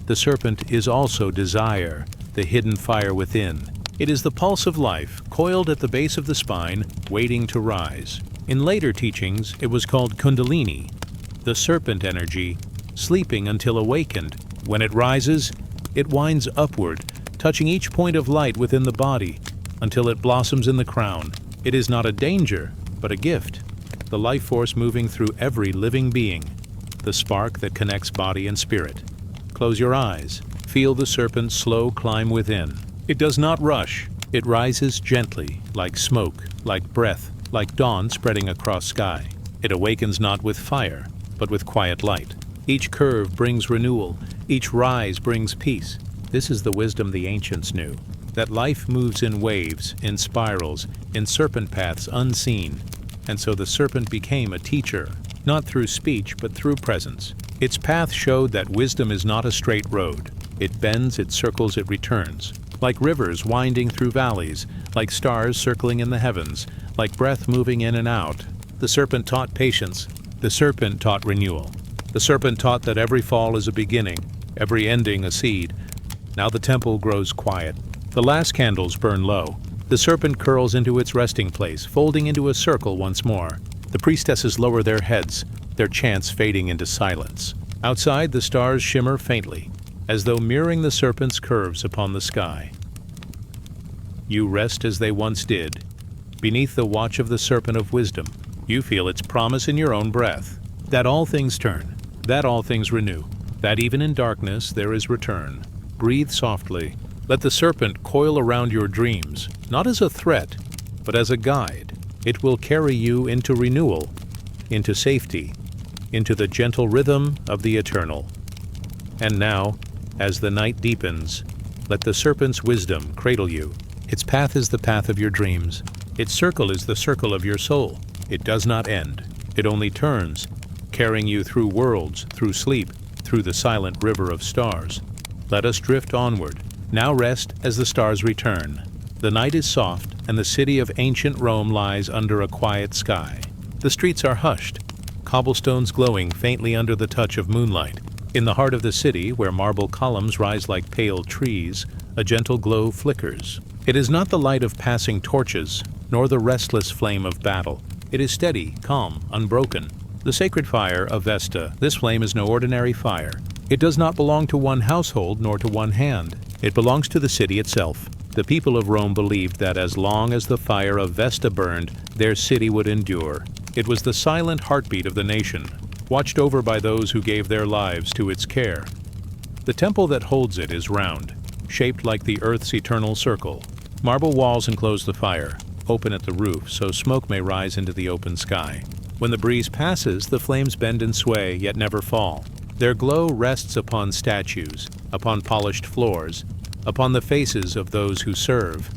The serpent is also desire, the hidden fire within. It is the pulse of life, coiled at the base of the spine, waiting to rise. In later teachings, it was called Kundalini, the serpent energy, sleeping until awakened. When it rises, it winds upward, touching each point of light within the body, until it blossoms in the crown. It is not a danger, but a gift, the life force moving through every living being, the spark that connects body and spirit. Close your eyes. Feel the serpent's slow climb within. It does not rush. It rises gently, like smoke, like breath, like dawn spreading across sky. It awakens not with fire, but with quiet light. Each curve brings renewal. Each rise brings peace. This is the wisdom the ancients knew, that life moves in waves, in spirals, in serpent paths unseen. And so the serpent became a teacher, not through speech, but through presence. Its path showed that wisdom is not a straight road. It bends, it circles, it returns. Like rivers winding through valleys, like stars circling in the heavens, like breath moving in and out. The serpent taught patience. The serpent taught renewal. The serpent taught that every fall is a beginning, every ending a seed. Now the temple grows quiet. The last candles burn low. The serpent curls into its resting place, folding into a circle once more. The priestesses lower their heads, their chants fading into silence. Outside, the stars shimmer faintly, as though mirroring the serpent's curves upon the sky. You rest as they once did. Beneath the watch of the serpent of wisdom, you feel its promise in your own breath, that all things turn, that all things renew, that even in darkness there is return. Breathe softly. Let the serpent coil around your dreams, not as a threat, but as a guide. It will carry you into renewal, into safety, into the gentle rhythm of the eternal. And now, as the night deepens, let the serpent's wisdom cradle you. Its path is the path of your dreams. Its circle is the circle of your soul. It does not end. It only turns, carrying you through worlds, through sleep, through the silent river of stars. Let us drift onward. Now rest as the stars return. The night is soft, and the city of ancient Rome lies under a quiet sky. The streets are hushed, cobblestones glowing faintly under the touch of moonlight. In the heart of the city, where marble columns rise like pale trees, a gentle glow flickers. It is not the light of passing torches, nor the restless flame of battle. It is steady, calm, unbroken. The sacred fire of Vesta, this flame is no ordinary fire. It does not belong to one household nor to one hand. It belongs to the city itself. The people of Rome believed that as long as the fire of Vesta burned, their city would endure. It was the silent heartbeat of the nation, watched over by those who gave their lives to its care. The temple that holds it is round, shaped like the earth's eternal circle. Marble walls enclose the fire, open at the roof so smoke may rise into the open sky. When the breeze passes, the flames bend and sway, yet never fall. Their glow rests upon statues, upon polished floors, upon the faces of those who serve.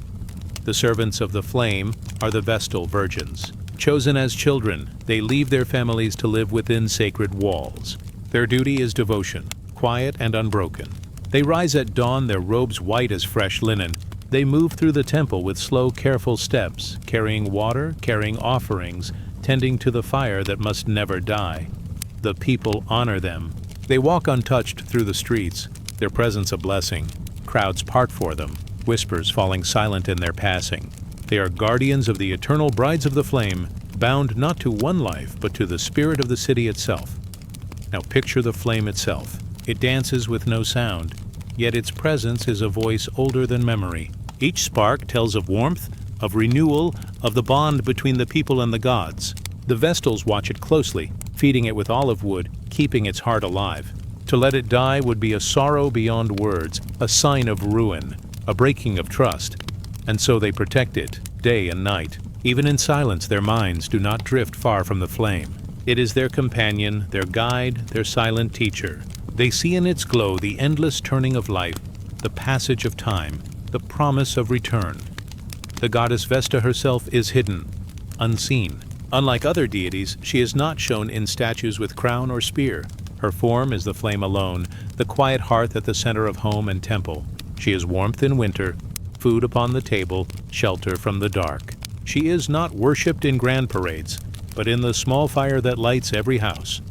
The servants of the flame are the Vestal virgins. Chosen as children, they leave their families to live within sacred walls. Their duty is devotion, quiet and unbroken. They rise at dawn, their robes white as fresh linen. They move through the temple with slow, careful steps, carrying water, carrying offerings, tending to the fire that must never die. The people honor them. They walk untouched through the streets, their presence a blessing. Crowds part for them, whispers falling silent in their passing. They are guardians of the eternal brides of the flame, bound not to one life, but to the spirit of the city itself. Now picture the flame itself. It dances with no sound, yet its presence is a voice older than memory. Each spark tells of warmth, of renewal, of the bond between the people and the gods. The Vestals watch it closely, feeding it with olive wood, keeping its heart alive. To let it die would be a sorrow beyond words, a sign of ruin, a breaking of trust. And so they protect it, day and night. Even in silence, their minds do not drift far from the flame. It is their companion, their guide, their silent teacher. They see in its glow the endless turning of life, the passage of time. the promise of return. The goddess Vesta herself is hidden, unseen. Unlike other deities, she is not shown in statues with crown or spear. Her form is the flame alone, the quiet hearth at the center of home and temple. She is warmth in winter, food upon the table, shelter from the dark. She is not worshipped in grand parades, but in the small fire that lights every house.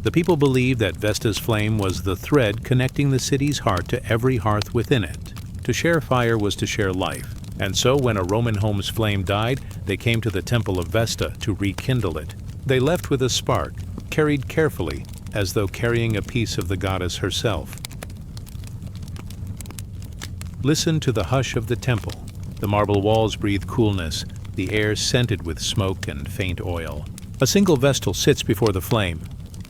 The people believe that Vesta's flame was the thread connecting the city's heart to every hearth within it. To share fire was to share life, and so when a Roman home's flame died, they came to the temple of Vesta to rekindle it. They left with a spark, carried carefully, as though carrying a piece of the goddess herself. Listen to the hush of the temple. The marble walls breathe coolness, the air scented with smoke and faint oil. A single Vestal sits before the flame,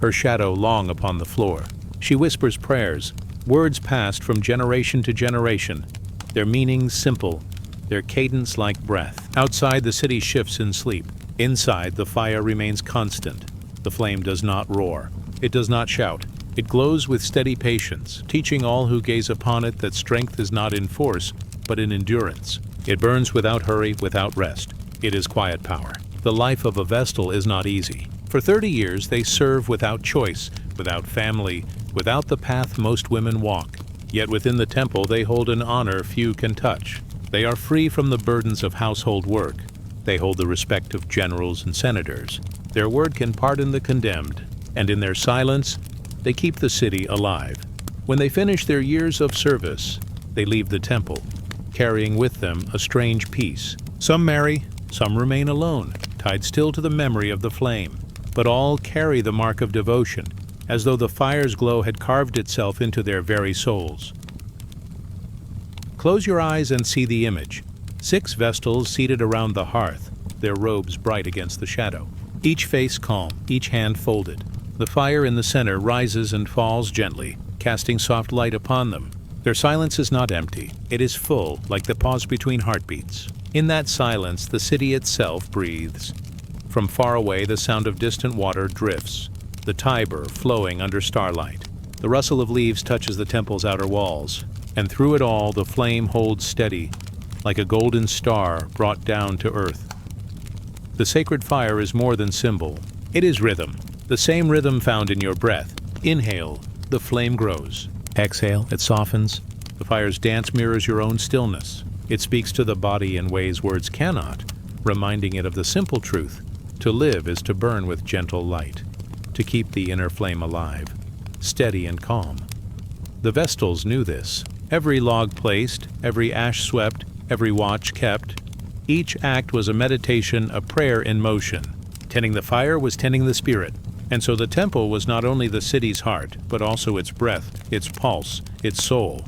her shadow long upon the floor. She whispers prayers, words passed from generation to generation, their meanings simple, their cadence like breath. Outside, the city shifts in sleep. Inside, the fire remains constant. The flame does not roar. It does not shout. It glows with steady patience, teaching all who gaze upon it that strength is not in force, but in endurance. It burns without hurry, without rest. It is quiet power. The life of a Vestal is not easy. For 30 years, they serve without choice, without family, without the path most women walk. Yet within the temple, they hold an honor few can touch. They are free from the burdens of household work. They hold the respect of generals and senators. Their word can pardon the condemned, and in their silence, they keep the city alive. When they finish their years of service, they leave the temple, carrying with them a strange peace. Some marry, some remain alone, tied still to the memory of the flame. But all carry the mark of devotion, as though the fire's glow had carved itself into their very souls. Close your eyes and see the image. 6 Vestals seated around the hearth, their robes bright against the shadow. Each face calm, each hand folded. The fire in the center rises and falls gently, casting soft light upon them. Their silence is not empty. It is full, like the pause between heartbeats. In that silence, the city itself breathes. From far away, the sound of distant water drifts, the Tiber flowing under starlight. The rustle of leaves touches the temple's outer walls, and through it all, the flame holds steady, like a golden star brought down to earth. The sacred fire is more than symbol. It is rhythm, the same rhythm found in your breath. Inhale, the flame grows. Exhale, it softens. The fire's dance mirrors your own stillness. It speaks to the body in ways words cannot, reminding it of the simple truth. To live is to burn with gentle light, to keep the inner flame alive, steady and calm. The Vestals knew this. Every log placed, every ash swept, every watch kept. Each act was a meditation, a prayer in motion. Tending the fire was tending the spirit. And so the temple was not only the city's heart, but also its breath, its pulse, its soul.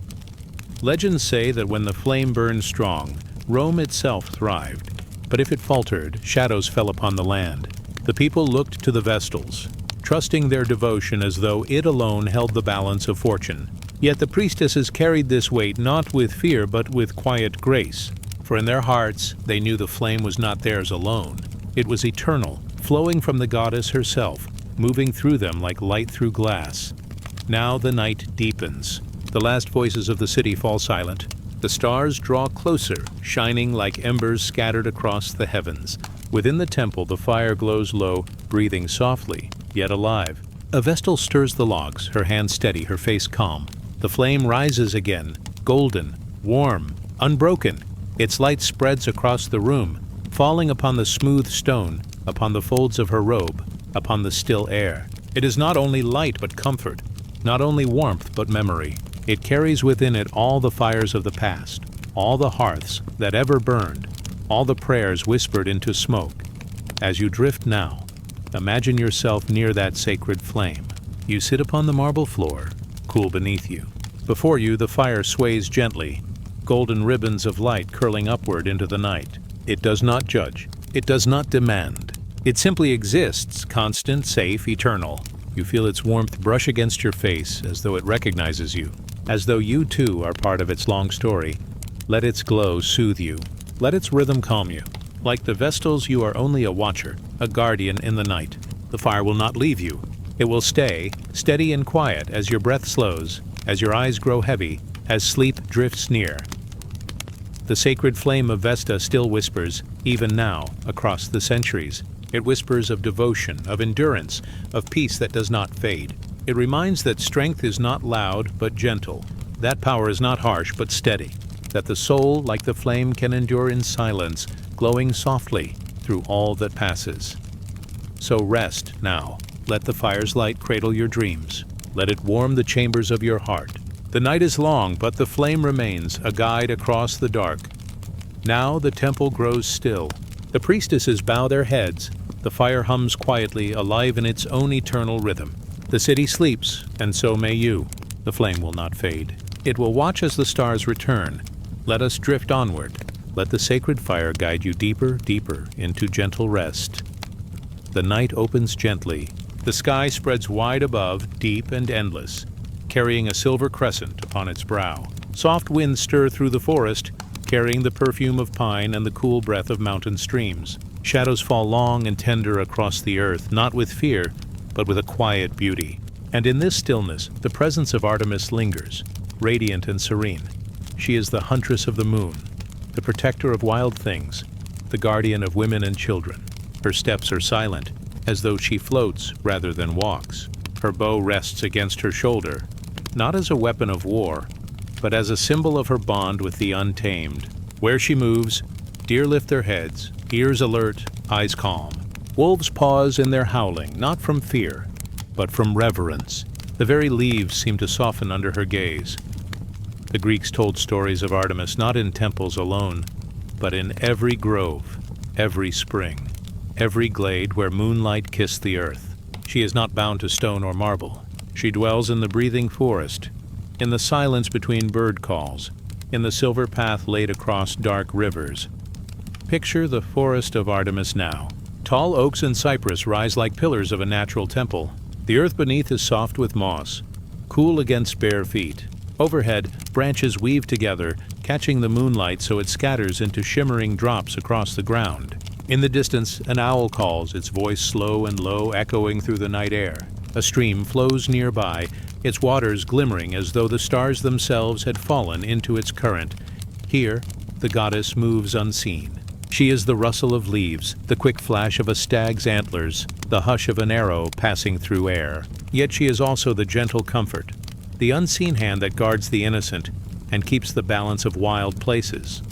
Legends say that when the flame burned strong, Rome itself thrived. But if it faltered, shadows fell upon the land. The people looked to the Vestals, trusting their devotion as though it alone held the balance of fortune. Yet the priestesses carried this weight not with fear but with quiet grace, for in their hearts they knew the flame was not theirs alone. It was eternal, flowing from the goddess herself, moving through them like light through glass. Now the night deepens. The last voices of the city fall silent. The stars draw closer, shining like embers scattered across the heavens. Within the temple, the fire glows low, breathing softly, yet alive. A Vestal stirs the logs, her hand steady, her face calm. The flame rises again, golden, warm, unbroken. Its light spreads across the room, falling upon the smooth stone, upon the folds of her robe, upon the still air. It is not only light but comfort, not only warmth but memory. It carries within it all the fires of the past, all the hearths that ever burned, all the prayers whispered into smoke. As you drift now, imagine yourself near that sacred flame. You sit upon the marble floor, cool beneath you. Before you, the fire sways gently, golden ribbons of light curling upward into the night. It does not judge. It does not demand. It simply exists, constant, safe, eternal. You feel its warmth brush against your face as though it recognizes you, as though you too are part of its long story. Let its glow soothe you. Let its rhythm calm you. Like the Vestals, you are only a watcher, a guardian in the night. The fire will not leave you. It will stay, steady and quiet as your breath slows, as your eyes grow heavy, as sleep drifts near. The sacred flame of Vesta still whispers, even now, across the centuries. It whispers of devotion, of endurance, of peace that does not fade. It reminds that strength is not loud but gentle, that power is not harsh but steady, that the soul, like the flame, can endure in silence, glowing softly through all that passes. So rest now. Let the fire's light cradle your dreams. Let it warm the chambers of your heart. The night is long, but the flame remains, a guide across the dark. Now the temple grows still. The priestesses bow their heads. The fire hums quietly, alive in its own eternal rhythm. The city sleeps, and so may you. The flame will not fade. It will watch as the stars return. Let us drift onward. Let the sacred fire guide you deeper, deeper into gentle rest. The night opens gently. The sky spreads wide above, deep and endless, carrying a silver crescent upon its brow. Soft winds stir through the forest, carrying the perfume of pine and the cool breath of mountain streams. Shadows fall long and tender across the earth, not with fear, but with a quiet beauty. And in this stillness, the presence of Artemis lingers, radiant and serene. She is the huntress of the moon, the protector of wild things, the guardian of women and children. Her steps are silent, as though she floats rather than walks. Her bow rests against her shoulder, not as a weapon of war, but as a symbol of her bond with the untamed. Where she moves, deer lift their heads, ears alert, eyes calm. Wolves pause in their howling, not from fear, but from reverence. The very leaves seem to soften under her gaze. The Greeks told stories of Artemis not in temples alone, but in every grove, every spring, every glade where moonlight kissed the earth. She is not bound to stone or marble. She dwells in the breathing forest, in the silence between bird calls, in the silver path laid across dark rivers. Picture the forest of Artemis now. Tall oaks and cypress rise like pillars of a natural temple. The earth beneath is soft with moss, cool against bare feet. Overhead, branches weave together, catching the moonlight so it scatters into shimmering drops across the ground. In the distance, an owl calls, its voice slow and low, echoing through the night air. A stream flows nearby, its waters glimmering as though the stars themselves had fallen into its current. Here, the goddess moves unseen. She is the rustle of leaves, the quick flash of a stag's antlers, the hush of an arrow passing through air. Yet she is also the gentle comfort, the unseen hand that guards the innocent and keeps the balance of wild places.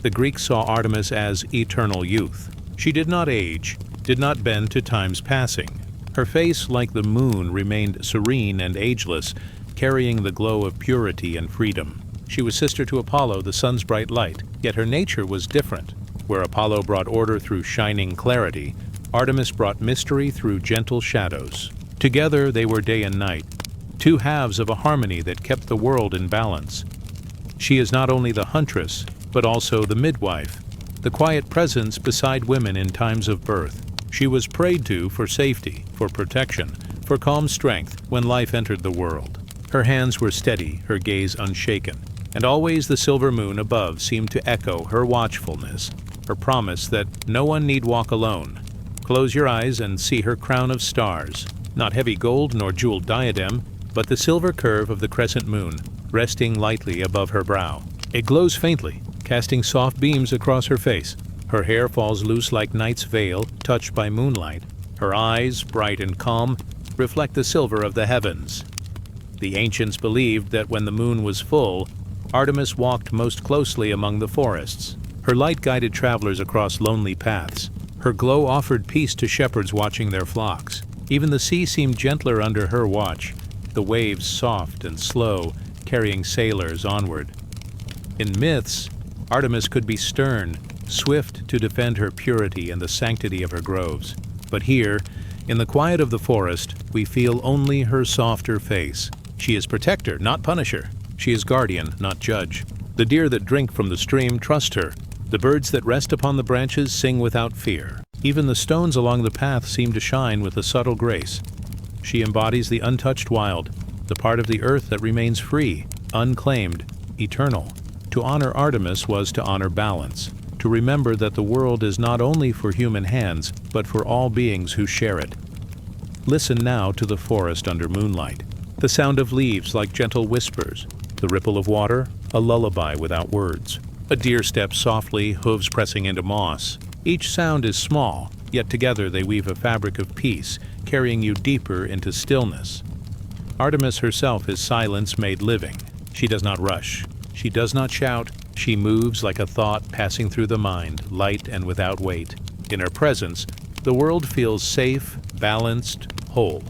The Greeks saw Artemis as eternal youth. She did not age, did not bend to time's passing. Her face, like the moon, remained serene and ageless, carrying the glow of purity and freedom. She was sister to Apollo, the sun's bright light, yet her nature was different. Where Apollo brought order through shining clarity, Artemis brought mystery through gentle shadows. Together they were day and night, two halves of a harmony that kept the world in balance. She is not only the huntress, but also the midwife, the quiet presence beside women in times of birth. She was prayed to for safety, for protection, for calm strength when life entered the world. Her hands were steady, her gaze unshaken, and always the silver moon above seemed to echo her watchfulness, her promise that no one need walk alone. Close your eyes and see her crown of stars, not heavy gold nor jeweled diadem, but the silver curve of the crescent moon, resting lightly above her brow. It glows faintly, casting soft beams across her face. Her hair falls loose like night's veil, touched by moonlight. Her eyes, bright and calm, reflect the silver of the heavens. The ancients believed that when the moon was full, Artemis walked most closely among the forests. Her light guided travelers across lonely paths. Her glow offered peace to shepherds watching their flocks. Even the sea seemed gentler under her watch, the waves soft and slow, carrying sailors onward. In myths, Artemis could be stern, swift to defend her purity and the sanctity of her groves. But here, in the quiet of the forest, we feel only her softer face. She is protector, not punisher. She is guardian, not judge. The deer that drink from the stream trust her. The birds that rest upon the branches sing without fear. Even the stones along the path seem to shine with a subtle grace. She embodies the untouched wild, the part of the earth that remains free, unclaimed, eternal. To honor Artemis was to honor balance, to remember that the world is not only for human hands, but for all beings who share it. Listen now to the forest under moonlight. The sound of leaves like gentle whispers, the ripple of water, a lullaby without words. A deer steps softly, hooves pressing into moss. Each sound is small, yet together they weave a fabric of peace, carrying you deeper into stillness. Artemis herself is silence made living. She does not rush. She does not shout. She moves like a thought passing through the mind, light and without weight. In her presence, the world feels safe, balanced, whole.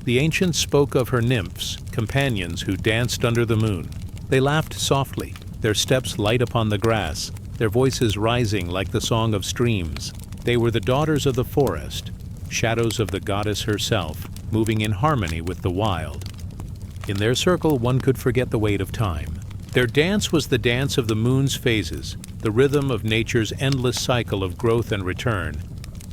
The ancients spoke of her nymphs, companions who danced under the moon. They laughed softly, their steps light upon the grass, their voices rising like the song of streams. They were the daughters of the forest, shadows of the goddess herself, moving in harmony with the wild. In their circle, one could forget the weight of time. Their dance was the dance of the moon's phases, the rhythm of nature's endless cycle of growth and return.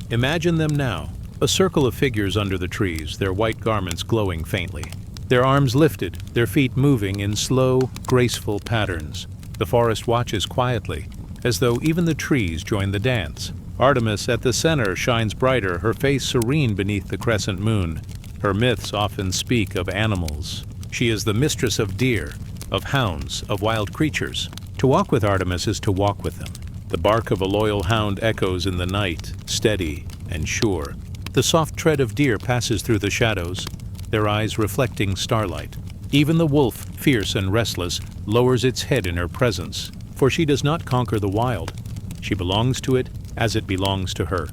Imagine them now, a circle of figures under the trees, their white garments glowing faintly. Their arms lifted, their feet moving in slow, graceful patterns. The forest watches quietly, as though even the trees join the dance. Artemis at the center shines brighter, her face serene beneath the crescent moon. Her myths often speak of animals. She is the mistress of deer, of hounds, of wild creatures. To walk with Artemis is to walk with them. The bark of a loyal hound echoes in the night, steady and sure. The soft tread of deer passes through the shadows, their eyes reflecting starlight. Even the wolf, fierce and restless, lowers its head in her presence, for she does not conquer the wild. She belongs to it as it belongs to her.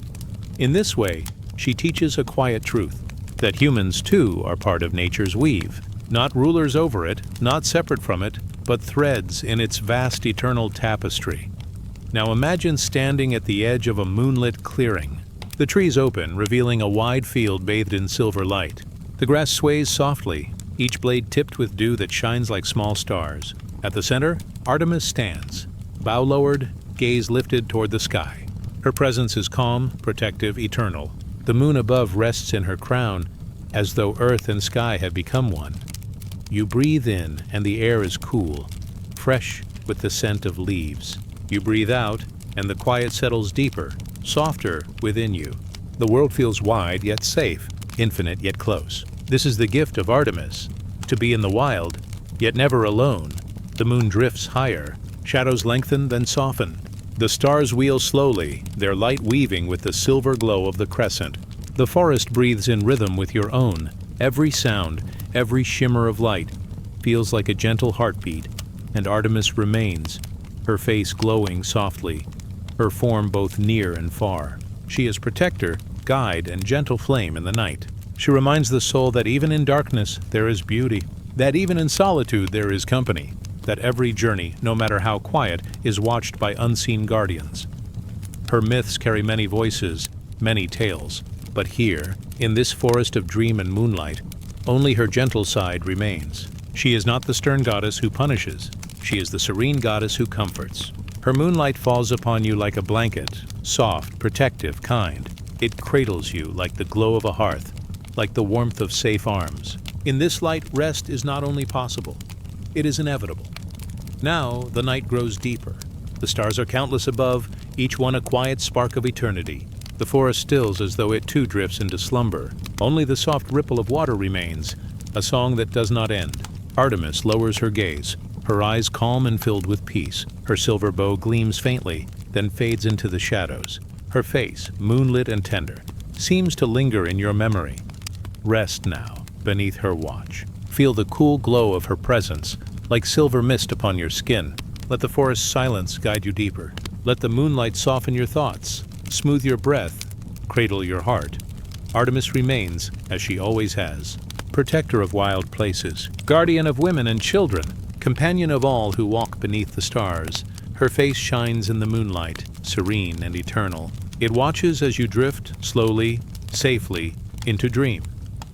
In this way, she teaches a quiet truth, that humans too are part of nature's weave, not rulers over it, not separate from it, but threads in its vast eternal tapestry. Now imagine standing at the edge of a moonlit clearing. The trees open, revealing a wide field bathed in silver light. The grass sways softly, each blade tipped with dew that shines like small stars. At the center, Artemis stands, bow lowered, gaze lifted toward the sky. Her presence is calm, protective, eternal. The moon above rests in her crown, as though earth and sky have become one. You breathe in, and the air is cool, fresh with the scent of leaves. You breathe out, and the quiet settles deeper, softer within you. The world feels wide yet safe, infinite yet close. This is the gift of Artemis, to be in the wild, yet never alone. The moon drifts higher, shadows lengthen then soften. The stars wheel slowly, their light weaving with the silver glow of the crescent. The forest breathes in rhythm with your own. Every sound, every shimmer of light, feels like a gentle heartbeat, and Artemis remains, her face glowing softly, her form both near and far. She is protector, guide, and gentle flame in the night. She reminds the soul that even in darkness there is beauty, that even in solitude there is company, that every journey, no matter how quiet, is watched by unseen guardians. Her myths carry many voices, many tales, but here, in this forest of dream and moonlight, only her gentle side remains. She is not the stern goddess who punishes. She is the serene goddess who comforts. Her moonlight falls upon you like a blanket, soft, protective, kind. It cradles you like the glow of a hearth, like the warmth of safe arms. In this light, rest is not only possible, it is inevitable. Now, the night grows deeper. The stars are countless above, each one a quiet spark of eternity. The forest stills as though it too drifts into slumber. Only the soft ripple of water remains, a song that does not end. Artemis lowers her gaze, her eyes calm and filled with peace. Her silver bow gleams faintly, then fades into the shadows. Her face, moonlit and tender, seems to linger in your memory. Rest now, beneath her watch. Feel the cool glow of her presence, like silver mist upon your skin. Let the forest's silence guide you deeper. Let the moonlight soften your thoughts, smooth your breath, cradle your heart. Artemis remains, as she always has, protector of wild places, guardian of women and children, companion of all who walk beneath the stars. Her face shines in the moonlight, serene and eternal. It watches as you drift, slowly, safely, into dream.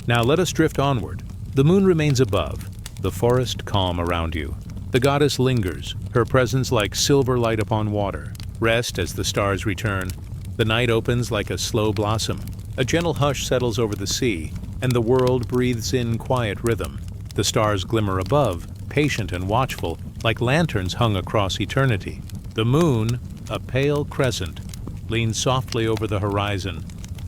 Now let us drift onward. The moon remains above, the forest calm around you. The goddess lingers, her presence like silver light upon water. Rest as the stars return. The night opens like a slow blossom. A gentle hush settles over the sea, and the world breathes in quiet rhythm. The stars glimmer above, patient and watchful, like lanterns hung across eternity. The moon, a pale crescent, leans softly over the horizon,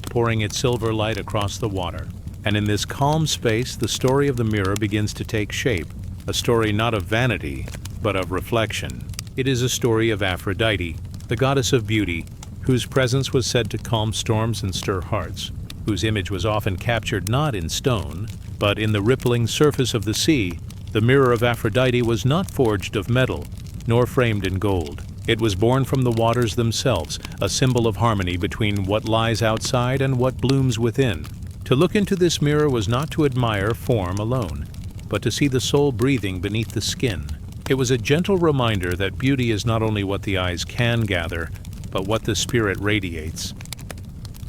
pouring its silver light across the water. And in this calm space, the story of the mirror begins to take shape, a story not of vanity, but of reflection. It is a story of Aphrodite, the goddess of beauty, whose presence was said to calm storms and stir hearts, whose image was often captured not in stone, but in the rippling surface of the sea. The mirror of Aphrodite was not forged of metal, nor framed in gold. It was born from the waters themselves, a symbol of harmony between what lies outside and what blooms within. To look into this mirror was not to admire form alone, but to see the soul breathing beneath the skin. It was a gentle reminder that beauty is not only what the eyes can gather, but what the spirit radiates.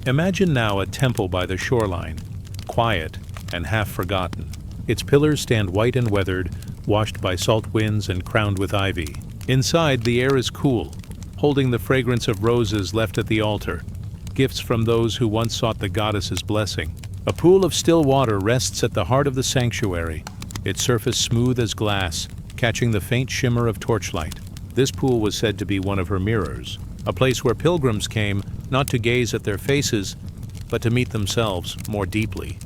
Imagine now a temple by the shoreline, quiet and half-forgotten. Its pillars stand white and weathered, washed by salt winds and crowned with ivy. Inside, the air is cool, holding the fragrance of roses left at the altar, gifts from those who once sought the goddess's blessing. A pool of still water rests at the heart of the sanctuary, its surface smooth as glass, catching the faint shimmer of torchlight. This pool was said to be one of her mirrors, a place where pilgrims came not to gaze at their faces, but to meet themselves more deeply.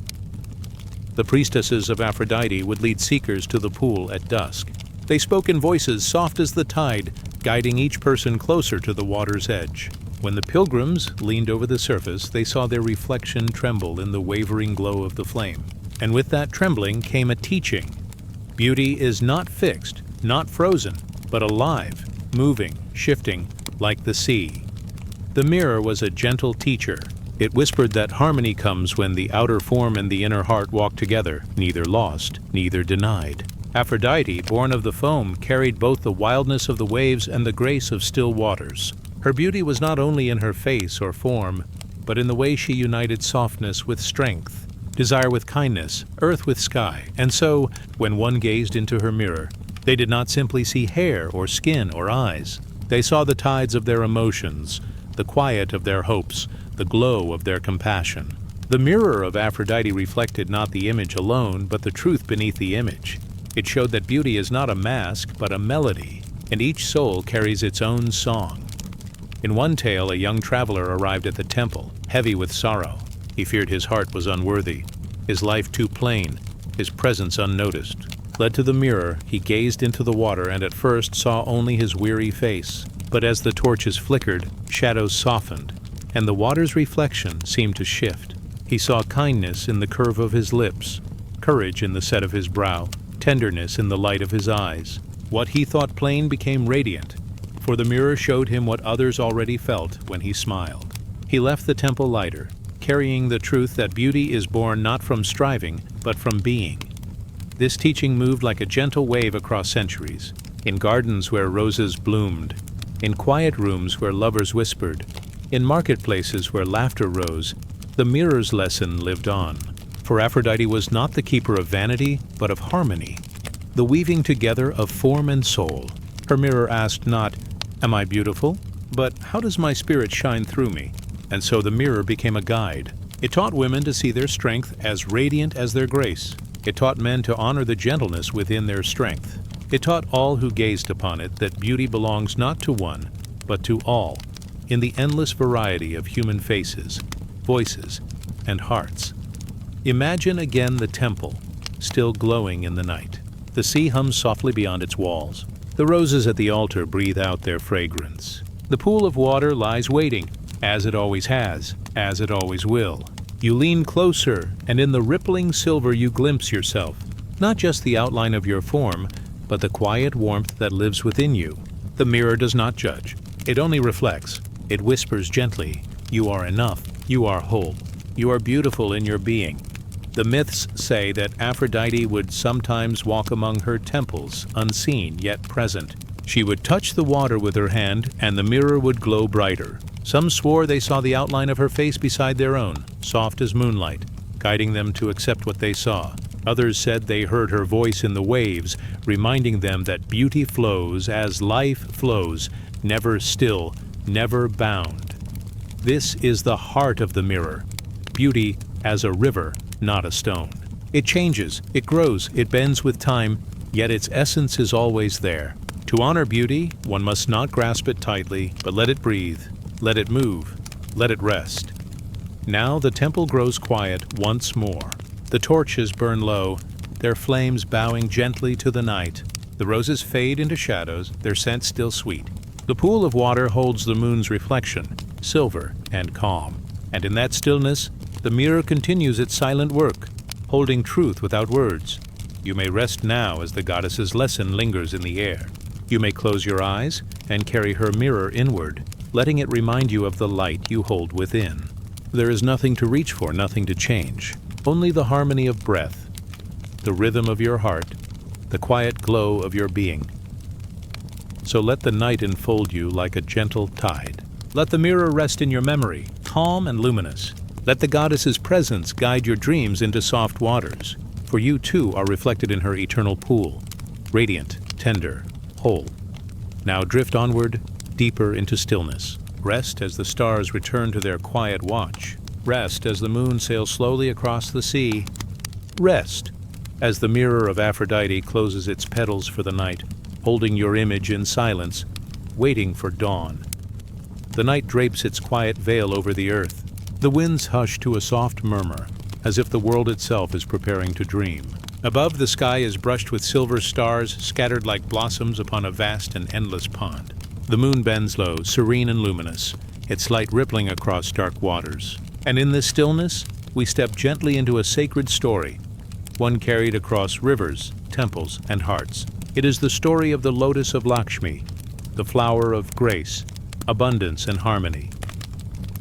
The priestesses of Aphrodite would lead seekers to the pool at dusk. They spoke in voices soft as the tide, guiding each person closer to the water's edge. When the pilgrims leaned over the surface, they saw their reflection tremble in the wavering glow of the flame. And with that trembling came a teaching. Beauty is not fixed, not frozen, but alive, moving, shifting, like the sea. The mirror was a gentle teacher. It whispered that harmony comes when the outer form and the inner heart walk together, neither lost, neither denied. Aphrodite, born of the foam, carried both the wildness of the waves and the grace of still waters. Her beauty was not only in her face or form, but in the way she united softness with strength, desire with kindness, earth with sky. And so, when one gazed into her mirror, they did not simply see hair or skin or eyes. They saw the tides of their emotions, the quiet of their hopes, the glow of their compassion. The mirror of Aphrodite reflected not the image alone, but the truth beneath the image. It showed that beauty is not a mask, but a melody, and each soul carries its own song. In one tale, a young traveler arrived at the temple, heavy with sorrow. He feared his heart was unworthy, his life too plain, his presence unnoticed. Led to the mirror, he gazed into the water and at first saw only his weary face. But as the torches flickered, shadows softened, and the water's reflection seemed to shift. He saw kindness in the curve of his lips, courage in the set of his brow, tenderness in the light of his eyes. What he thought plain became radiant, for the mirror showed him what others already felt when he smiled. He left the temple lighter, carrying the truth that beauty is born not from striving, but from being. This teaching moved like a gentle wave across centuries, in gardens where roses bloomed, in quiet rooms where lovers whispered, in marketplaces where laughter rose. The mirror's lesson lived on. For Aphrodite was not the keeper of vanity, but of harmony, the weaving together of form and soul. Her mirror asked not, "Am I beautiful?" but "How does my spirit shine through me?" And so the mirror became a guide. It taught women to see their strength as radiant as their grace. It taught men to honor the gentleness within their strength. It taught all who gazed upon it that beauty belongs not to one, but to all, in the endless variety of human faces, voices, and hearts. Imagine again the temple, still glowing in the night. The sea hums softly beyond its walls. The roses at the altar breathe out their fragrance. The pool of water lies waiting, as it always has, as it always will. You lean closer, and in the rippling silver you glimpse yourself, not just the outline of your form, but the quiet warmth that lives within you. The mirror does not judge. It only reflects. It whispers gently, "You are enough. You are whole. You are beautiful in your being." The myths say that Aphrodite would sometimes walk among her temples, unseen yet present. She would touch the water with her hand, and the mirror would glow brighter. Some swore they saw the outline of her face beside their own, soft as moonlight, guiding them to accept what they saw. Others said they heard her voice in the waves, reminding them that beauty flows as life flows, never still, never bound. This is the heart of the mirror. Beauty as a river, not a stone. It changes, it grows, it bends with time, yet its essence is always there. To honor beauty, one must not grasp it tightly, but let it breathe, let it move, let it rest. Now the temple grows quiet once more. The torches burn low, their flames bowing gently to the night. The roses fade into shadows, their scent still sweet. The pool of water holds the moon's reflection, silver and calm. And in that stillness, the mirror continues its silent work, holding truth without words. You may rest now as the goddess's lesson lingers in the air. You may close your eyes and carry her mirror inward, letting it remind you of the light you hold within. There is nothing to reach for, nothing to change, only the harmony of breath, the rhythm of your heart, the quiet glow of your being. So let the night enfold you like a gentle tide. Let the mirror rest in your memory, calm and luminous. Let the goddess's presence guide your dreams into soft waters, for you too are reflected in her eternal pool, radiant, tender, whole. Now drift onward, deeper into stillness. Rest as the stars return to their quiet watch. Rest as the moon sails slowly across the sea. Rest as the mirror of Aphrodite closes its petals for the night, holding your image in silence, waiting for dawn. The night drapes its quiet veil over the earth. The winds hush to a soft murmur, as if the world itself is preparing to dream. Above, the sky is brushed with silver stars scattered like blossoms upon a vast and endless pond. The moon bends low, serene and luminous, its light rippling across dark waters. And in this stillness, we step gently into a sacred story, one carried across rivers, temples, and hearts. It is the story of the lotus of Lakshmi, the flower of grace, abundance, and harmony.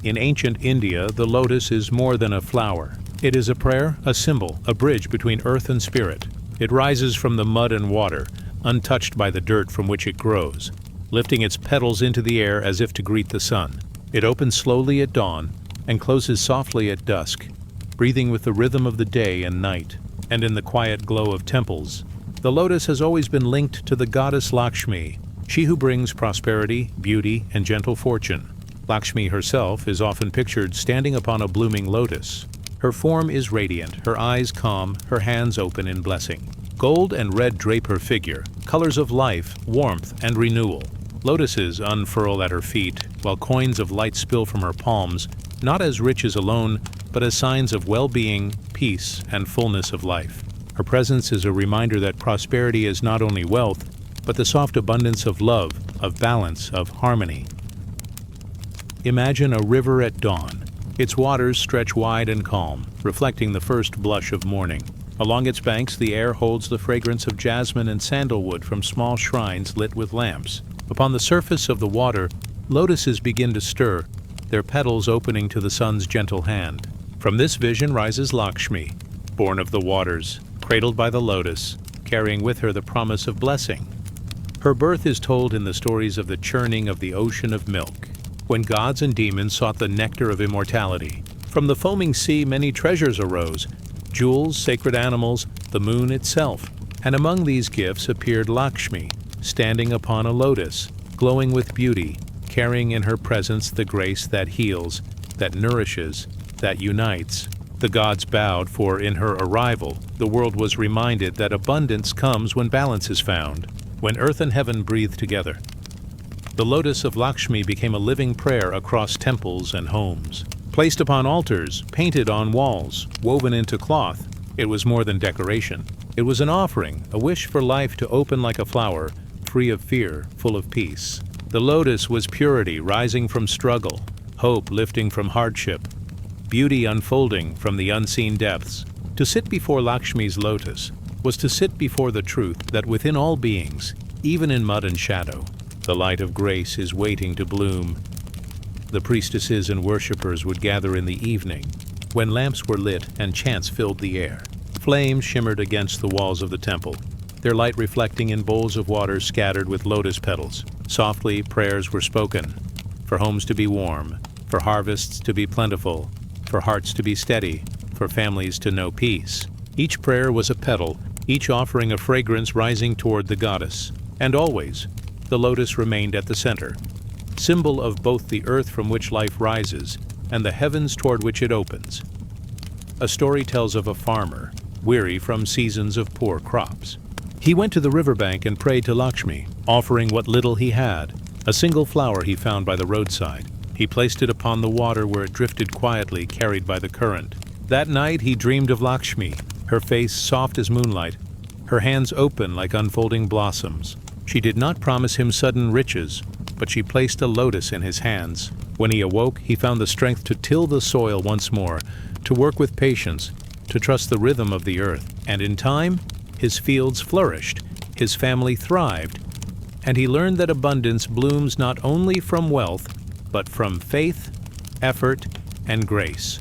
In ancient India, the lotus is more than a flower. It is a prayer, a symbol, a bridge between earth and spirit. It rises from the mud and water, untouched by the dirt from which it grows, lifting its petals into the air as if to greet the sun. It opens slowly at dawn and closes softly at dusk, breathing with the rhythm of the day and night. And in the quiet glow of temples, the lotus has always been linked to the goddess Lakshmi, she who brings prosperity, beauty, and gentle fortune. Lakshmi herself is often pictured standing upon a blooming lotus. Her form is radiant, her eyes calm, her hands open in blessing. Gold and red drape her figure, colors of life, warmth, and renewal. Lotuses unfurl at her feet, while coins of light spill from her palms, not as riches alone, but as signs of well-being, peace, and fullness of life. Her presence is a reminder that prosperity is not only wealth, but the soft abundance of love, of balance, of harmony. Imagine a river at dawn. Its waters stretch wide and calm, reflecting the first blush of morning. Along its banks, the air holds the fragrance of jasmine and sandalwood from small shrines lit with lamps. Upon the surface of the water, lotuses begin to stir, their petals opening to the sun's gentle hand. From this vision rises Lakshmi, born of the waters, cradled by the lotus, carrying with her the promise of blessing. Her birth is told in the stories of the churning of the ocean of milk, when gods and demons sought the nectar of immortality. From the foaming sea many treasures arose, jewels, sacred animals, the moon itself. And among these gifts appeared Lakshmi, standing upon a lotus, glowing with beauty, carrying in her presence the grace that heals, that nourishes, that unites. The gods bowed, for in her arrival, the world was reminded that abundance comes when balance is found, when earth and heaven breathe together. The lotus of Lakshmi became a living prayer across temples and homes. Placed upon altars, painted on walls, woven into cloth, it was more than decoration. It was an offering, a wish for life to open like a flower, free of fear, full of peace. The lotus was purity rising from struggle, hope lifting from hardship, beauty unfolding from the unseen depths. To sit before Lakshmi's lotus was to sit before the truth that within all beings, even in mud and shadow, the light of grace is waiting to bloom. The priestesses and worshippers would gather in the evening, when lamps were lit and chants filled the air. Flames shimmered against the walls of the temple, their light reflecting in bowls of water scattered with lotus petals. Softly, prayers were spoken, for homes to be warm, for harvests to be plentiful, for hearts to be steady, for families to know peace. Each prayer was a petal, each offering a fragrance rising toward the goddess. And always, the lotus remained at the center, symbol of both the earth from which life rises and the heavens toward which it opens. A story tells of a farmer, weary from seasons of poor crops. He went to the riverbank and prayed to Lakshmi, offering what little he had, a single flower he found by the roadside. He placed it upon the water where it drifted quietly, carried by the current. That night he dreamed of Lakshmi, her face soft as moonlight, her hands open like unfolding blossoms. She did not promise him sudden riches, but she placed a lotus in his hands. When he awoke, he found the strength to till the soil once more, to work with patience, to trust the rhythm of the earth. And in time, his fields flourished, his family thrived, and he learned that abundance blooms not only from wealth, but from faith, effort, and grace.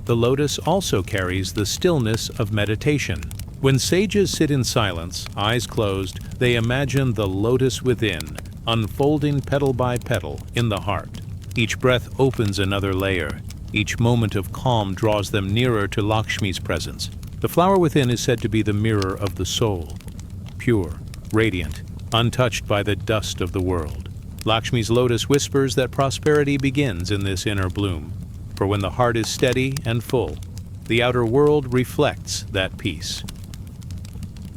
The lotus also carries the stillness of meditation. When sages sit in silence, eyes closed, they imagine the lotus within, unfolding petal by petal in the heart. Each breath opens another layer. Each moment of calm draws them nearer to Lakshmi's presence. The flower within is said to be the mirror of the soul, pure, radiant, untouched by the dust of the world. Lakshmi's lotus whispers that prosperity begins in this inner bloom. For when the heart is steady and full, the outer world reflects that peace.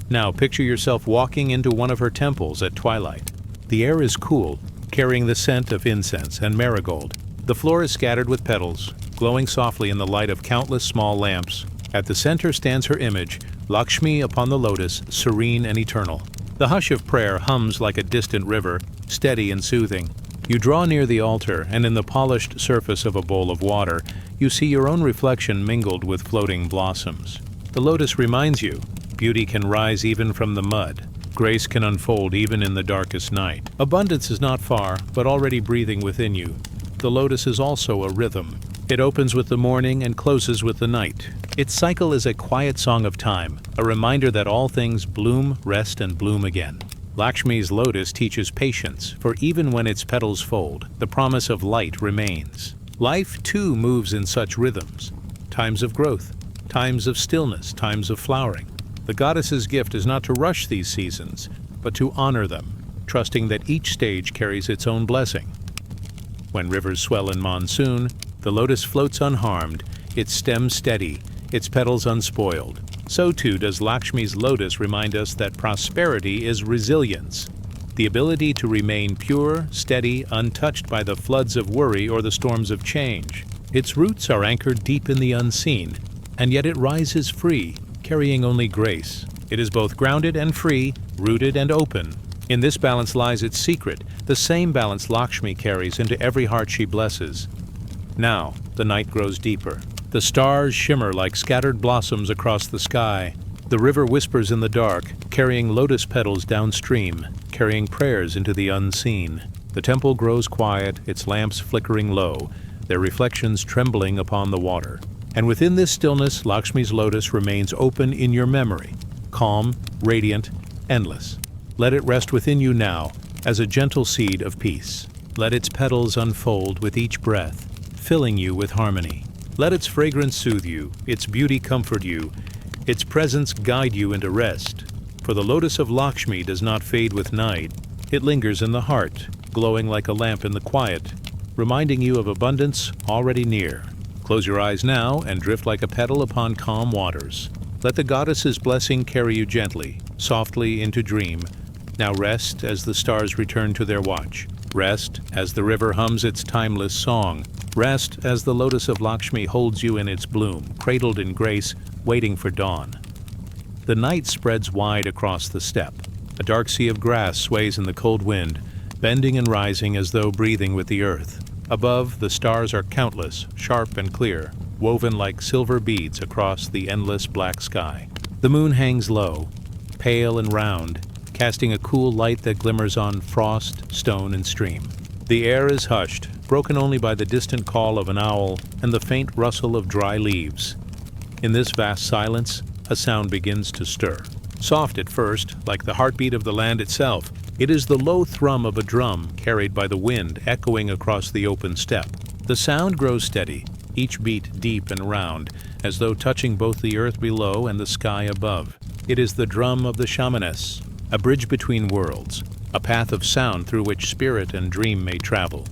Now picture yourself walking into one of her temples at twilight. The air is cool, carrying the scent of incense and marigold. The floor is scattered with petals, glowing softly in the light of countless small lamps. At the center stands her image, Lakshmi upon the lotus, serene and eternal. The hush of prayer hums like a distant river, steady and soothing. You draw near the altar, and in the polished surface of a bowl of water, you see your own reflection mingled with floating blossoms. The lotus reminds you, beauty can rise even from the mud. Grace can unfold even in the darkest night. Abundance is not far, but already breathing within you. The lotus is also a rhythm. It opens with the morning and closes with the night. Its cycle is a quiet song of time, a reminder that all things bloom, rest, and bloom again. Lakshmi's lotus teaches patience, for even when its petals fold, the promise of light remains. Life, too, moves in such rhythms. Times of growth, times of stillness, times of flowering. The goddess's gift is not to rush these seasons, but to honor them, trusting that each stage carries its own blessing. When rivers swell in monsoon, the lotus floats unharmed, its stem steady, its petals unspoiled. So too does Lakshmi's lotus remind us that prosperity is resilience, the ability to remain pure, steady, untouched by the floods of worry or the storms of change. Its roots are anchored deep in the unseen, and yet it rises free, carrying only grace. It is both grounded and free, rooted and open. In this balance lies its secret, the same balance Lakshmi carries into every heart she blesses. Now, the night grows deeper. The stars shimmer like scattered blossoms across the sky. The river whispers in the dark, carrying lotus petals downstream, carrying prayers into the unseen. The temple grows quiet, its lamps flickering low, their reflections trembling upon the water. And within this stillness, Lakshmi's lotus remains open in your memory, calm, radiant, endless. Let it rest within you now, as a gentle seed of peace. Let its petals unfold with each breath, filling you with harmony. Let its fragrance soothe you, its beauty comfort you, its presence guide you into rest. For the lotus of Lakshmi does not fade with night. It lingers in the heart, glowing like a lamp in the quiet, reminding you of abundance already near. Close your eyes now and drift like a petal upon calm waters. Let the goddess's blessing carry you gently, softly into dream. Now rest as the stars return to their watch. Rest as the river hums its timeless song. Rest as the lotus of Lakshmi holds you in its bloom, cradled in grace, waiting for dawn. The night spreads wide across the steppe. A dark sea of grass sways in the cold wind, bending and rising as though breathing with the earth. Above, the stars are countless, sharp and clear, woven like silver beads across the endless black sky. The moon hangs low, pale and round, casting a cool light that glimmers on frost, stone, and stream. The air is hushed, broken only by the distant call of an owl and the faint rustle of dry leaves. In this vast silence, a sound begins to stir. Soft at first, like the heartbeat of the land itself, it is the low thrum of a drum carried by the wind echoing across the open steppe. The sound grows steady, each beat deep and round, as though touching both the earth below and the sky above. It is the drum of the shamaness, a bridge between worlds, a path of sound through which spirit and dream may travel.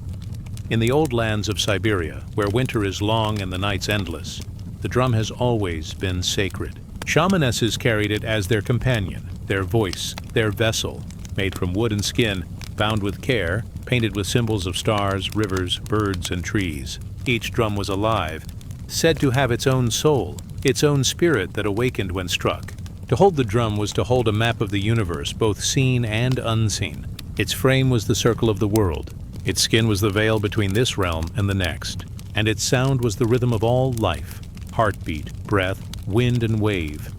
In the old lands of Siberia, where winter is long and the nights endless, the drum has always been sacred. Shamanesses carried it as their companion, their voice, their vessel, made from wood and skin, bound with care, painted with symbols of stars, rivers, birds, and trees. Each drum was alive, said to have its own soul, its own spirit that awakened when struck. To hold the drum was to hold a map of the universe, both seen and unseen. Its frame was the circle of the world. Its skin was the veil between this realm and the next. And its sound was the rhythm of all life, heartbeat, breath, wind, and wave.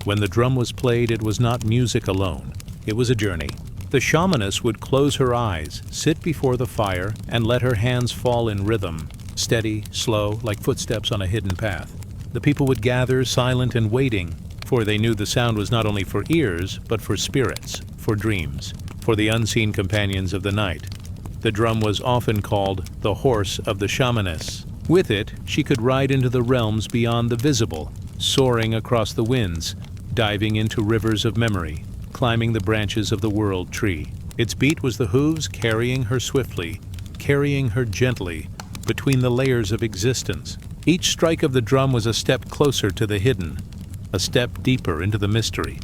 When the drum was played, it was not music alone. It was a journey. The shamaness would close her eyes, sit before the fire, and let her hands fall in rhythm, steady, slow, like footsteps on a hidden path. The people would gather, silent and waiting, for they knew the sound was not only for ears, but for spirits, for dreams, for the unseen companions of the night. The drum was often called the horse of the shamaness. With it, she could ride into the realms beyond the visible, soaring across the winds, diving into rivers of memory, climbing the branches of the world tree. Its beat was the hooves carrying her swiftly, carrying her gently, between the layers of existence. Each strike of the drum was a step closer to the hidden, a step deeper into the mystery.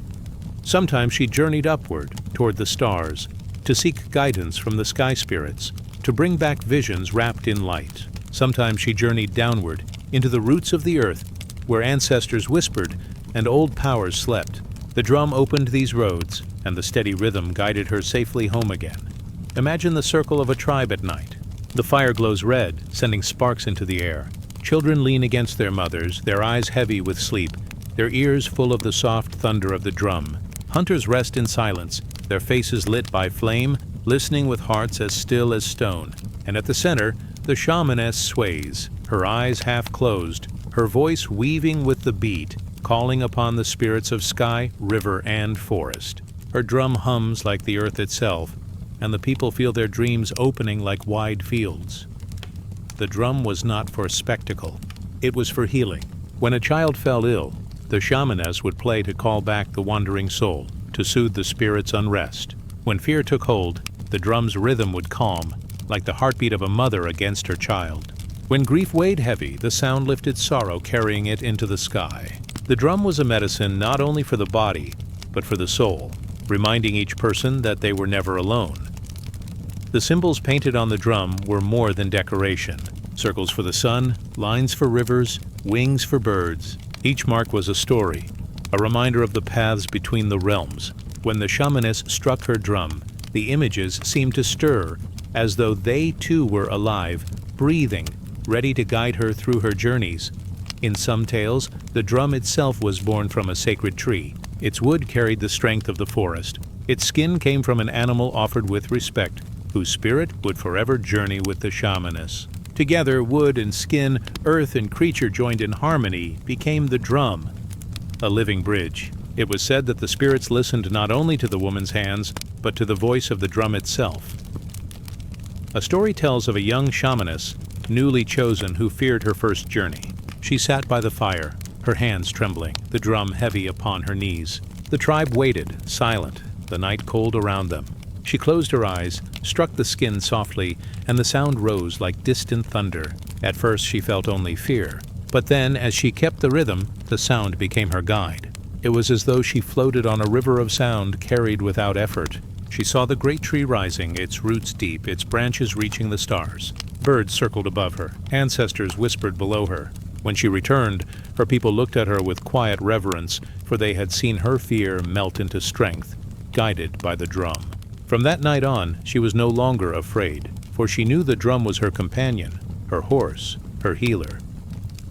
Sometimes she journeyed upward, toward the stars, to seek guidance from the sky spirits, to bring back visions wrapped in light. Sometimes she journeyed downward, into the roots of the earth, where ancestors whispered and old powers slept. The drum opened these roads, and the steady rhythm guided her safely home again. Imagine the circle of a tribe at night. The fire glows red, sending sparks into the air. Children lean against their mothers, their eyes heavy with sleep, their ears full of the soft thunder of the drum. Hunters rest in silence, their faces lit by flame, listening with hearts as still as stone. And at the center, the shamaness sways, her eyes half closed, her voice weaving with the beat, calling upon the spirits of sky, river, and forest. Her drum hums like the earth itself, and the people feel their dreams opening like wide fields. The drum was not for spectacle. It was for healing. When a child fell ill, the shamaness would play to call back the wandering soul, to soothe the spirit's unrest. When fear took hold, the drum's rhythm would calm, like the heartbeat of a mother against her child. When grief weighed heavy, the sound lifted sorrow, carrying it into the sky. The drum was a medicine not only for the body, but for the soul, reminding each person that they were never alone. The symbols painted on the drum were more than decoration. Circles for the sun, lines for rivers, wings for birds. Each mark was a story, a reminder of the paths between the realms. When the shamaness struck her drum, the images seemed to stir, as though they too were alive, breathing, ready to guide her through her journeys. In some tales, the drum itself was born from a sacred tree. Its wood carried the strength of the forest. Its skin came from an animal offered with respect, whose spirit would forever journey with the shamaness. Together, wood and skin, earth and creature joined in harmony became the drum, a living bridge. It was said that the spirits listened not only to the woman's hands, but to the voice of the drum itself. A story tells of a young shamaness, newly chosen, who feared her first journey. She sat by the fire, her hands trembling, the drum heavy upon her knees. The tribe waited, silent, the night cold around them. She closed her eyes, struck the skin softly, and the sound rose like distant thunder. At first she felt only fear, but then, as she kept the rhythm, the sound became her guide. It was as though she floated on a river of sound carried without effort. She saw the great tree rising, its roots deep, its branches reaching the stars. Birds circled above her, ancestors whispered below her. When she returned, her people looked at her with quiet reverence, for they had seen her fear melt into strength, guided by the drum. From that night on, she was no longer afraid, for she knew the drum was her companion, her horse, her healer.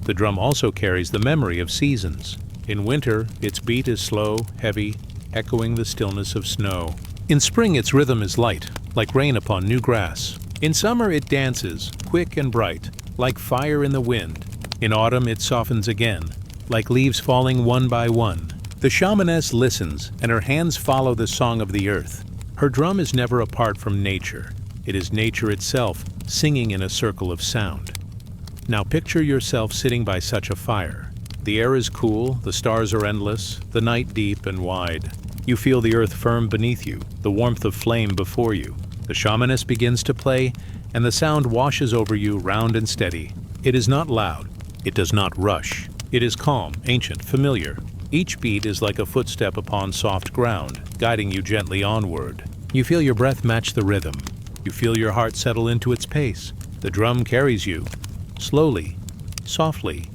The drum also carries the memory of seasons. In winter, its beat is slow, heavy, echoing the stillness of snow. In spring, its rhythm is light, like rain upon new grass. In summer, it dances, quick and bright, like fire in the wind. In autumn, it softens again, like leaves falling one by one. The shamaness listens, and her hands follow the song of the earth. Her drum is never apart from nature. It is nature itself, singing in a circle of sound. Now picture yourself sitting by such a fire. The air is cool, the stars are endless, the night deep and wide. You feel the earth firm beneath you, the warmth of flame before you. The shamaness begins to play, and the sound washes over you round and steady. It is not loud. It does not rush. It is calm, ancient, familiar. Each beat is like a footstep upon soft ground, guiding you gently onward. You feel your breath match the rhythm. You feel your heart settle into its pace. The drum carries you, slowly, softly,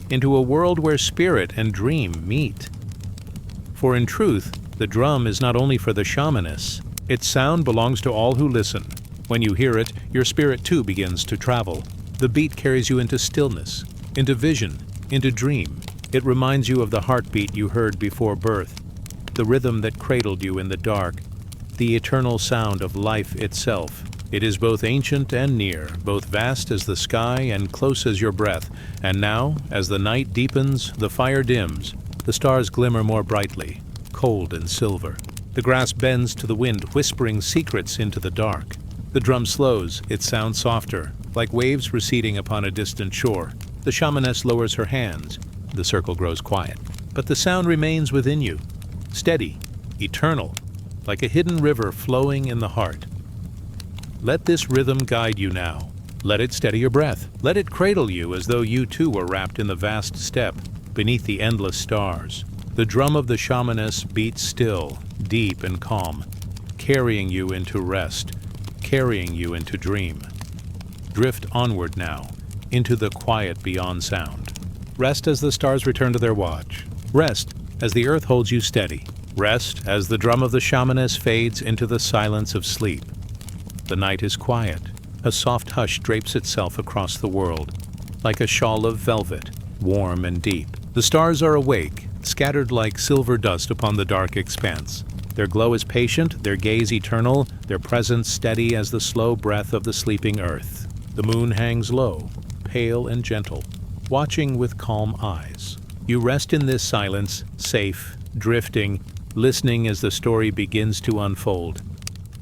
into a world where spirit and dream meet. For in truth, the drum is not only for the shamanists. Its sound belongs to all who listen. When you hear it, your spirit too begins to travel. The beat carries you into stillness, into vision, into dream. It reminds you of the heartbeat you heard before birth, the rhythm that cradled you in the dark, the eternal sound of life itself. It is both ancient and near, both vast as the sky and close as your breath. And now, as the night deepens, the fire dims, the stars glimmer more brightly, cold and silver. The grass bends to the wind, whispering secrets into the dark. The drum slows, its sound softer, like waves receding upon a distant shore. The shamaness lowers her hands. The circle grows quiet. But the sound remains within you, steady, eternal, like a hidden river flowing in the heart. Let this rhythm guide you now. Let it steady your breath. Let it cradle you as though you too were wrapped in the vast steppe, beneath the endless stars. The drum of the shamaness beats still, deep and calm, carrying you into rest, carrying you into dream. Drift onward now, into the quiet beyond sound. Rest as the stars return to their watch. Rest as the earth holds you steady. Rest as the drum of the shamaness fades into the silence of sleep. The night is quiet. A soft hush drapes itself across the world, like a shawl of velvet, warm and deep. The stars are awake, scattered like silver dust upon the dark expanse. Their glow is patient, their gaze eternal, their presence steady as the slow breath of the sleeping earth. The moon hangs low, pale and gentle, watching with calm eyes. You rest in this silence, safe, drifting, listening as the story begins to unfold.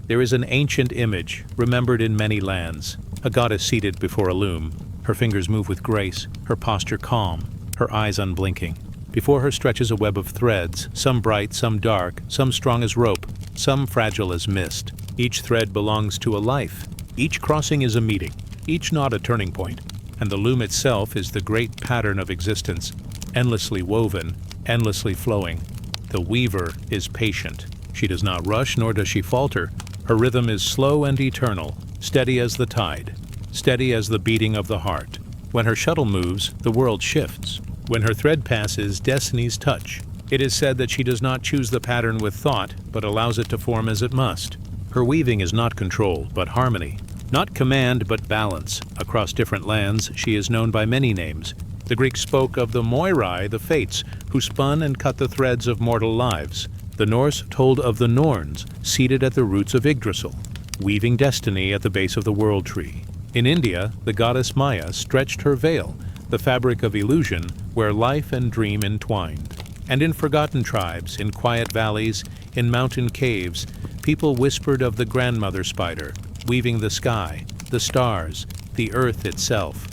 There is an ancient image, remembered in many lands, a goddess seated before a loom. Her fingers move with grace, her posture calm, her eyes unblinking. Before her stretches a web of threads, some bright, some dark, some strong as rope, some fragile as mist. Each thread belongs to a life. Each crossing is a meeting, each knot a turning point. And the loom itself is the great pattern of existence, endlessly woven, endlessly flowing. The weaver is patient. She does not rush, nor does she falter. Her rhythm is slow and eternal, steady as the tide, steady as the beating of the heart. When her shuttle moves, the world shifts. When her thread passes, destinies touch. It is said that she does not choose the pattern with thought, but allows it to form as it must. Her weaving is not control, but harmony. Not command, but balance. Across different lands, she is known by many names. The Greeks spoke of the Moirai, the Fates, who spun and cut the threads of mortal lives. The Norse told of the Norns, seated at the roots of Yggdrasil, weaving destiny at the base of the world tree. In India, the goddess Maya stretched her veil, the fabric of illusion, where life and dream entwined. And in forgotten tribes, in quiet valleys, in mountain caves, people whispered of the grandmother spider, weaving the sky, the stars, the earth itself.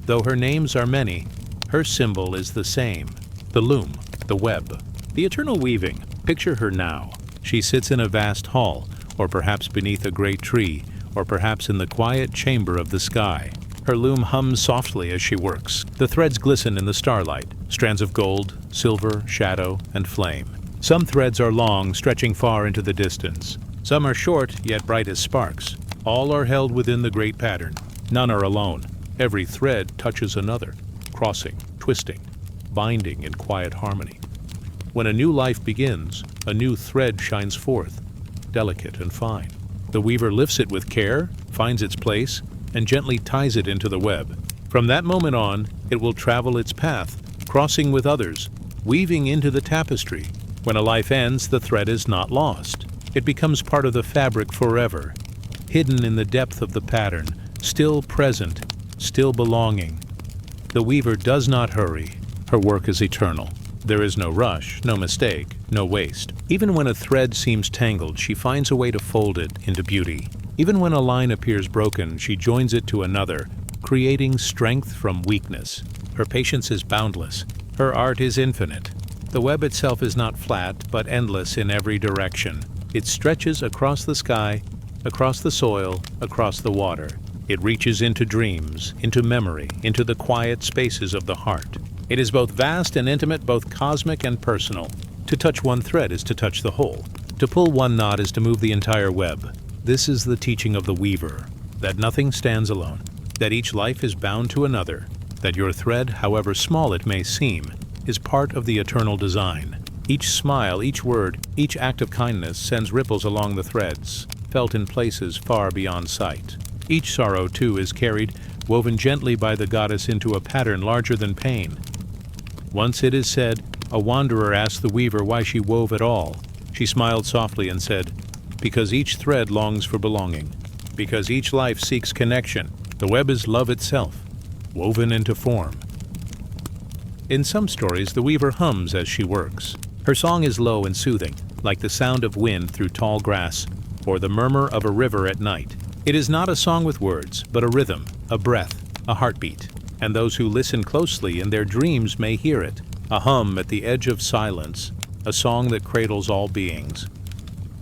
Though her names are many, her symbol is the same, the loom, the web. The eternal weaving, picture her now. She sits in a vast hall, or perhaps beneath a great tree, or perhaps in the quiet chamber of the sky. Her loom hums softly as she works. The threads glisten in the starlight, strands of gold, silver, shadow, and flame. Some threads are long, stretching far into the distance. Some are short, yet bright as sparks. All are held within the great pattern. None are alone. Every thread touches another, crossing, twisting, binding in quiet harmony. When a new life begins, a new thread shines forth, delicate and fine. The weaver lifts it with care, finds its place, and gently ties it into the web. From that moment on, it will travel its path, crossing with others, weaving into the tapestry. When a life ends, the thread is not lost. It becomes part of the fabric forever, hidden in the depth of the pattern, still present, still belonging. The weaver does not hurry. Her work is eternal. There is no rush, no mistake, no waste. Even when a thread seems tangled, she finds a way to fold it into beauty. Even when a line appears broken, she joins it to another, creating strength from weakness. Her patience is boundless. Her art is infinite. The web itself is not flat, but endless in every direction. It stretches across the sky, across the soil, across the water. It reaches into dreams, into memory, into the quiet spaces of the heart. It is both vast and intimate, both cosmic and personal. To touch one thread is to touch the whole. To pull one knot is to move the entire web. This is the teaching of the weaver, that nothing stands alone, that each life is bound to another, that your thread, however small it may seem, is part of the eternal design. Each smile, each word, each act of kindness sends ripples along the threads, felt in places far beyond sight. Each sorrow, too, is carried, woven gently by the goddess into a pattern larger than pain. Once it is said, a wanderer asked the weaver why she wove at all. She smiled softly and said, "Because each thread longs for belonging. Because each life seeks connection. The web is love itself, woven into form." In some stories, the weaver hums as she works. Her song is low and soothing, like the sound of wind through tall grass, or the murmur of a river at night. It is not a song with words, but a rhythm, a breath, a heartbeat. And those who listen closely in their dreams may hear it, a hum at the edge of silence, a song that cradles all beings.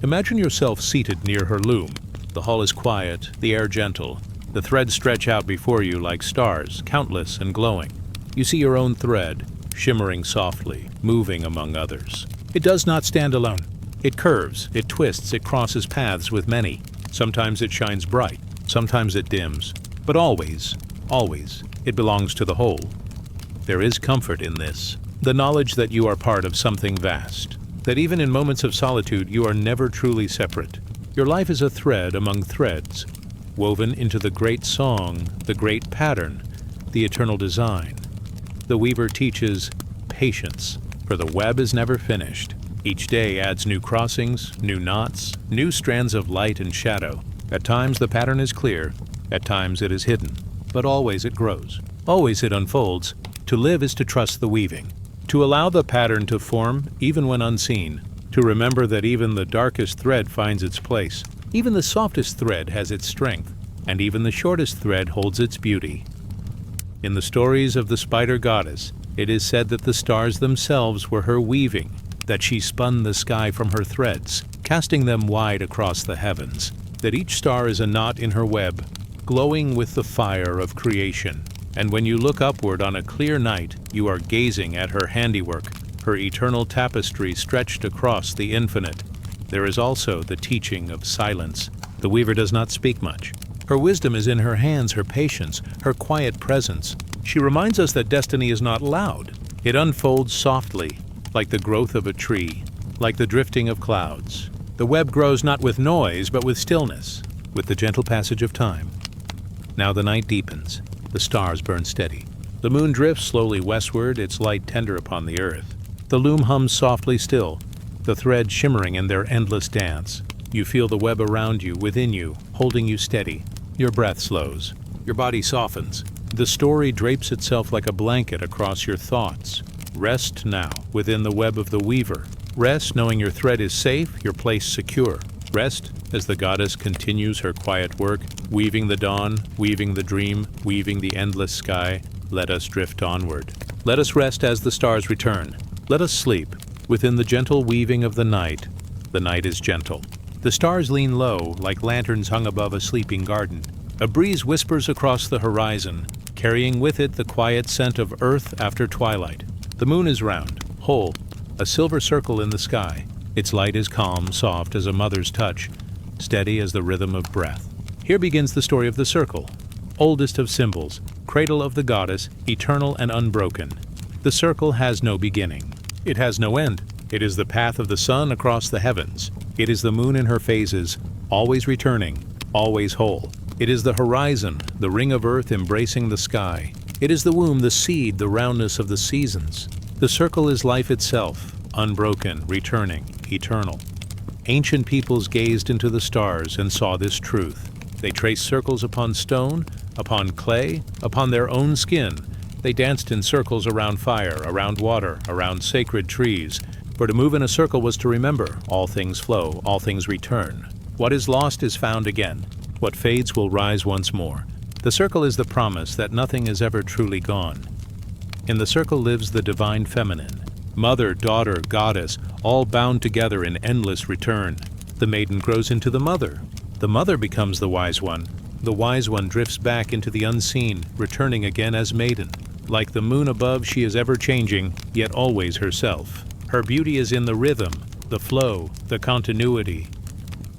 Imagine yourself seated near her loom. The hall is quiet, the air gentle. The threads stretch out before you like stars, countless and glowing. You see your own thread, shimmering softly, moving among others. It does not stand alone. It curves, it twists, it crosses paths with many. Sometimes it shines bright, sometimes it dims. But always, it belongs to the whole. There is comfort in this. The knowledge that you are part of something vast. That even in moments of solitude, you are never truly separate. Your life is a thread among threads, woven into the great song, the great pattern, the eternal design. The weaver teaches patience, for the web is never finished. Each day adds new crossings, new knots, new strands of light and shadow. At times the pattern is clear, at times it is hidden, but always it grows. Always it unfolds. To live is to trust the weaving, to allow the pattern to form even when unseen, to remember that even the darkest thread finds its place, even the softest thread has its strength, and even the shortest thread holds its beauty. In the stories of the spider goddess, it is said that the stars themselves were her weaving, that she spun the sky from her threads, casting them wide across the heavens, that each star is a knot in her web, glowing with the fire of creation. And when you look upward on a clear night, you are gazing at her handiwork, her eternal tapestry stretched across the infinite. There is also the teaching of silence. The weaver does not speak much. Her wisdom is in her hands, her patience, her quiet presence. She reminds us that destiny is not loud. It unfolds softly, like the growth of a tree, like the drifting of clouds. The web grows not with noise, but with stillness, with the gentle passage of time. Now the night deepens. The stars burn steady. The moon drifts slowly westward, its light tender upon the earth. The loom hums softly still, the threads shimmering in their endless dance. You feel the web around you, within you, holding you steady. Your breath slows. Your body softens. The story drapes itself like a blanket across your thoughts. Rest now within the web of the weaver. Rest knowing your thread is safe, your place secure. Rest as the goddess continues her quiet work, weaving the dawn, weaving the dream, weaving the endless sky. Let us drift onward. Let us rest as the stars return. Let us sleep within the gentle weaving of the night. The night is gentle. The stars lean low, like lanterns hung above a sleeping garden. A breeze whispers across the horizon, carrying with it the quiet scent of earth after twilight. The moon is round, whole, a silver circle in the sky. Its light is calm, soft as a mother's touch, steady as the rhythm of breath. Here begins the story of the circle, oldest of symbols, cradle of the goddess, eternal and unbroken. The circle has no beginning. It has no end. It is the path of the sun across the heavens. It is the moon in her phases, always returning, always whole. It is the horizon, the ring of earth embracing the sky. It is the womb, the seed, the roundness of the seasons. The circle is life itself, unbroken, returning, eternal. Ancient peoples gazed into the stars and saw this truth. They traced circles upon stone, upon clay, upon their own skin. They danced in circles around fire, around water, around sacred trees. For to move in a circle was to remember, all things flow, all things return. What is lost is found again. What fades will rise once more. The circle is the promise that nothing is ever truly gone. In the circle lives the divine feminine. Mother, daughter, goddess, all bound together in endless return. The maiden grows into the mother. The mother becomes the wise one. The wise one drifts back into the unseen, returning again as maiden. Like the moon above, she is ever changing, yet always herself. Her beauty is in the rhythm, the flow, the continuity.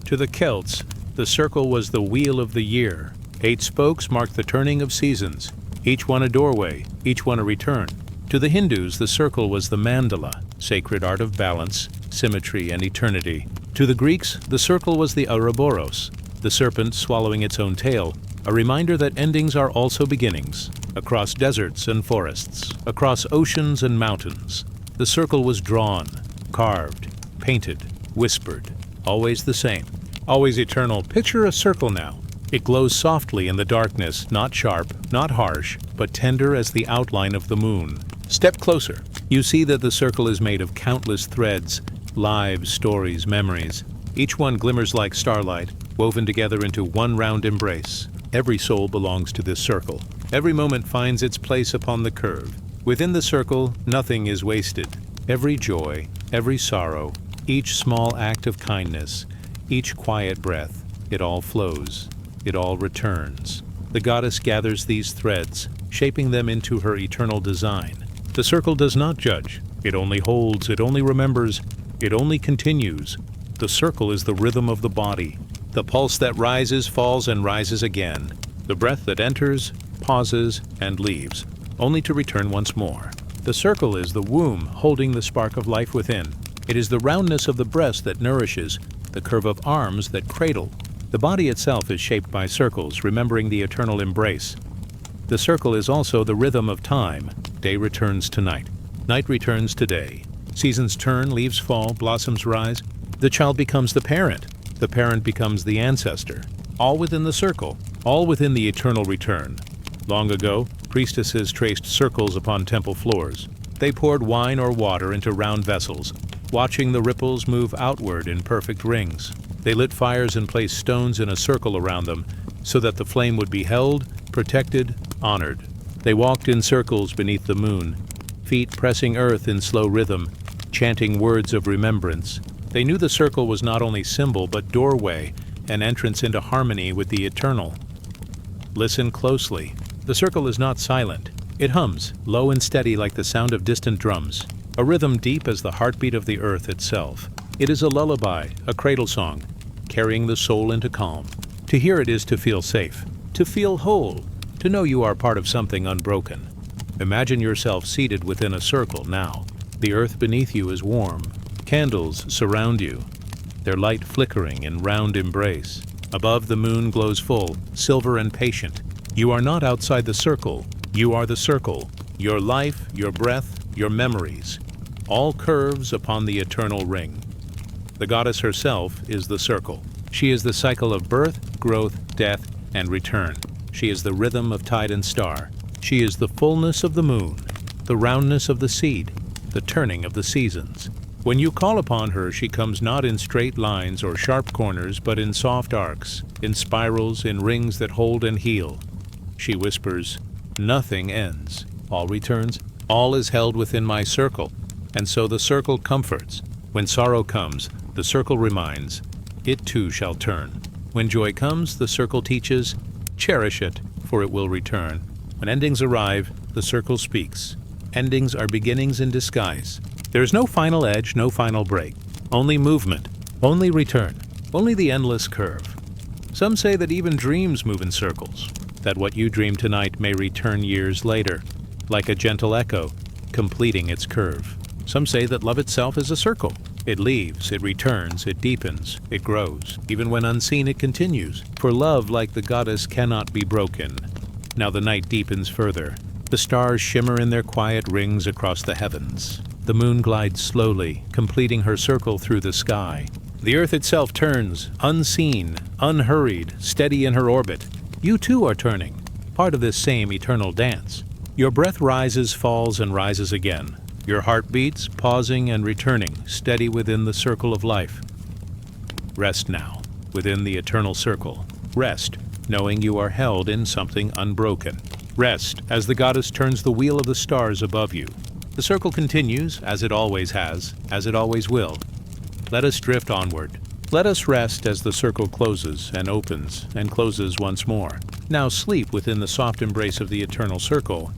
To the Celts, the circle was the wheel of the year. 8 spokes marked the turning of seasons, each one a doorway, each one a return. To the Hindus, the circle was the mandala, sacred art of balance, symmetry, and eternity. To the Greeks, the circle was the Ouroboros, the serpent swallowing its own tail, a reminder that endings are also beginnings. Across deserts and forests, across oceans and mountains, the circle was drawn, carved, painted, whispered, always the same, always eternal. Picture a circle now. It glows softly in the darkness, not sharp, not harsh, but tender as the outline of the moon. Step closer. You see that the circle is made of countless threads, lives, stories, memories. Each one glimmers like starlight, woven together into one round embrace. Every soul belongs to this circle. Every moment finds its place upon the curve. Within the circle, nothing is wasted. Every joy, every sorrow, each small act of kindness, each quiet breath, it all flows. It all returns. The goddess gathers these threads, shaping them into her eternal design. The circle does not judge. It only holds, it only remembers, it only continues. The circle is the rhythm of the body, the pulse that rises, falls, and rises again, the breath that enters, pauses, and leaves, only to return once more. The circle is the womb holding the spark of life within. It is the roundness of the breast that nourishes, the curve of arms that cradle. The body itself is shaped by circles, remembering the eternal embrace. The circle is also the rhythm of time. Day returns to night. Night returns to day. Seasons turn, leaves fall, blossoms rise. The child becomes the parent. The parent becomes the ancestor. All within the circle, all within the eternal return. Long ago, priestesses traced circles upon temple floors. They poured wine or water into round vessels, watching the ripples move outward in perfect rings. They lit fires and placed stones in a circle around them so that the flame would be held, protected, honored. They walked in circles beneath the moon, feet pressing earth in slow rhythm, chanting words of remembrance. They knew the circle was not only symbol but doorway, an entrance into harmony with the eternal. Listen closely. The circle is not silent. It hums, low and steady like the sound of distant drums, a rhythm deep as the heartbeat of the earth itself. It is a lullaby, a cradle song, carrying the soul into calm. To hear it is to feel safe, to feel whole, to know you are part of something unbroken. Imagine yourself seated within a circle now. The earth beneath you is warm. Candles surround you, their light flickering in round embrace. Above, the moon glows full, silver and patient. You are not outside the circle. You are the circle. Your life, your breath, your memories, all curves upon the eternal ring. The goddess herself is the circle. She is the cycle of birth, growth, death, and return. She is the rhythm of tide and star. She is the fullness of the moon, the roundness of the seed, the turning of the seasons. When you call upon her, she comes not in straight lines or sharp corners, but in soft arcs, in spirals, in rings that hold and heal. She whispers, "Nothing ends. All returns. All is held within my circle." And so the circle comforts. When sorrow comes, the circle reminds, it too shall turn. When joy comes, the circle teaches, cherish it, for it will return. When endings arrive, the circle speaks. Endings are beginnings in disguise. There is no final edge, no final break. Only movement, only return, only the endless curve. Some say that even dreams move in circles, that what you dream tonight may return years later, like a gentle echo, completing its curve. Some say that love itself is a circle. It leaves, it returns, it deepens, it grows. Even when unseen, it continues. For love, like the goddess, cannot be broken. Now the night deepens further. The stars shimmer in their quiet rings across the heavens. The moon glides slowly, completing her circle through the sky. The earth itself turns, unseen, unhurried, steady in her orbit. You too are turning, part of this same eternal dance. Your breath rises, falls, and rises again. Your heart beats, pausing and returning, steady within the circle of life. Rest now, within the eternal circle. Rest, knowing you are held in something unbroken. Rest, as the goddess turns the wheel of the stars above you. The circle continues, as it always has, as it always will. Let us drift onward. Let us rest as the circle closes and opens and closes once more. Now sleep within the soft embrace of the eternal circle,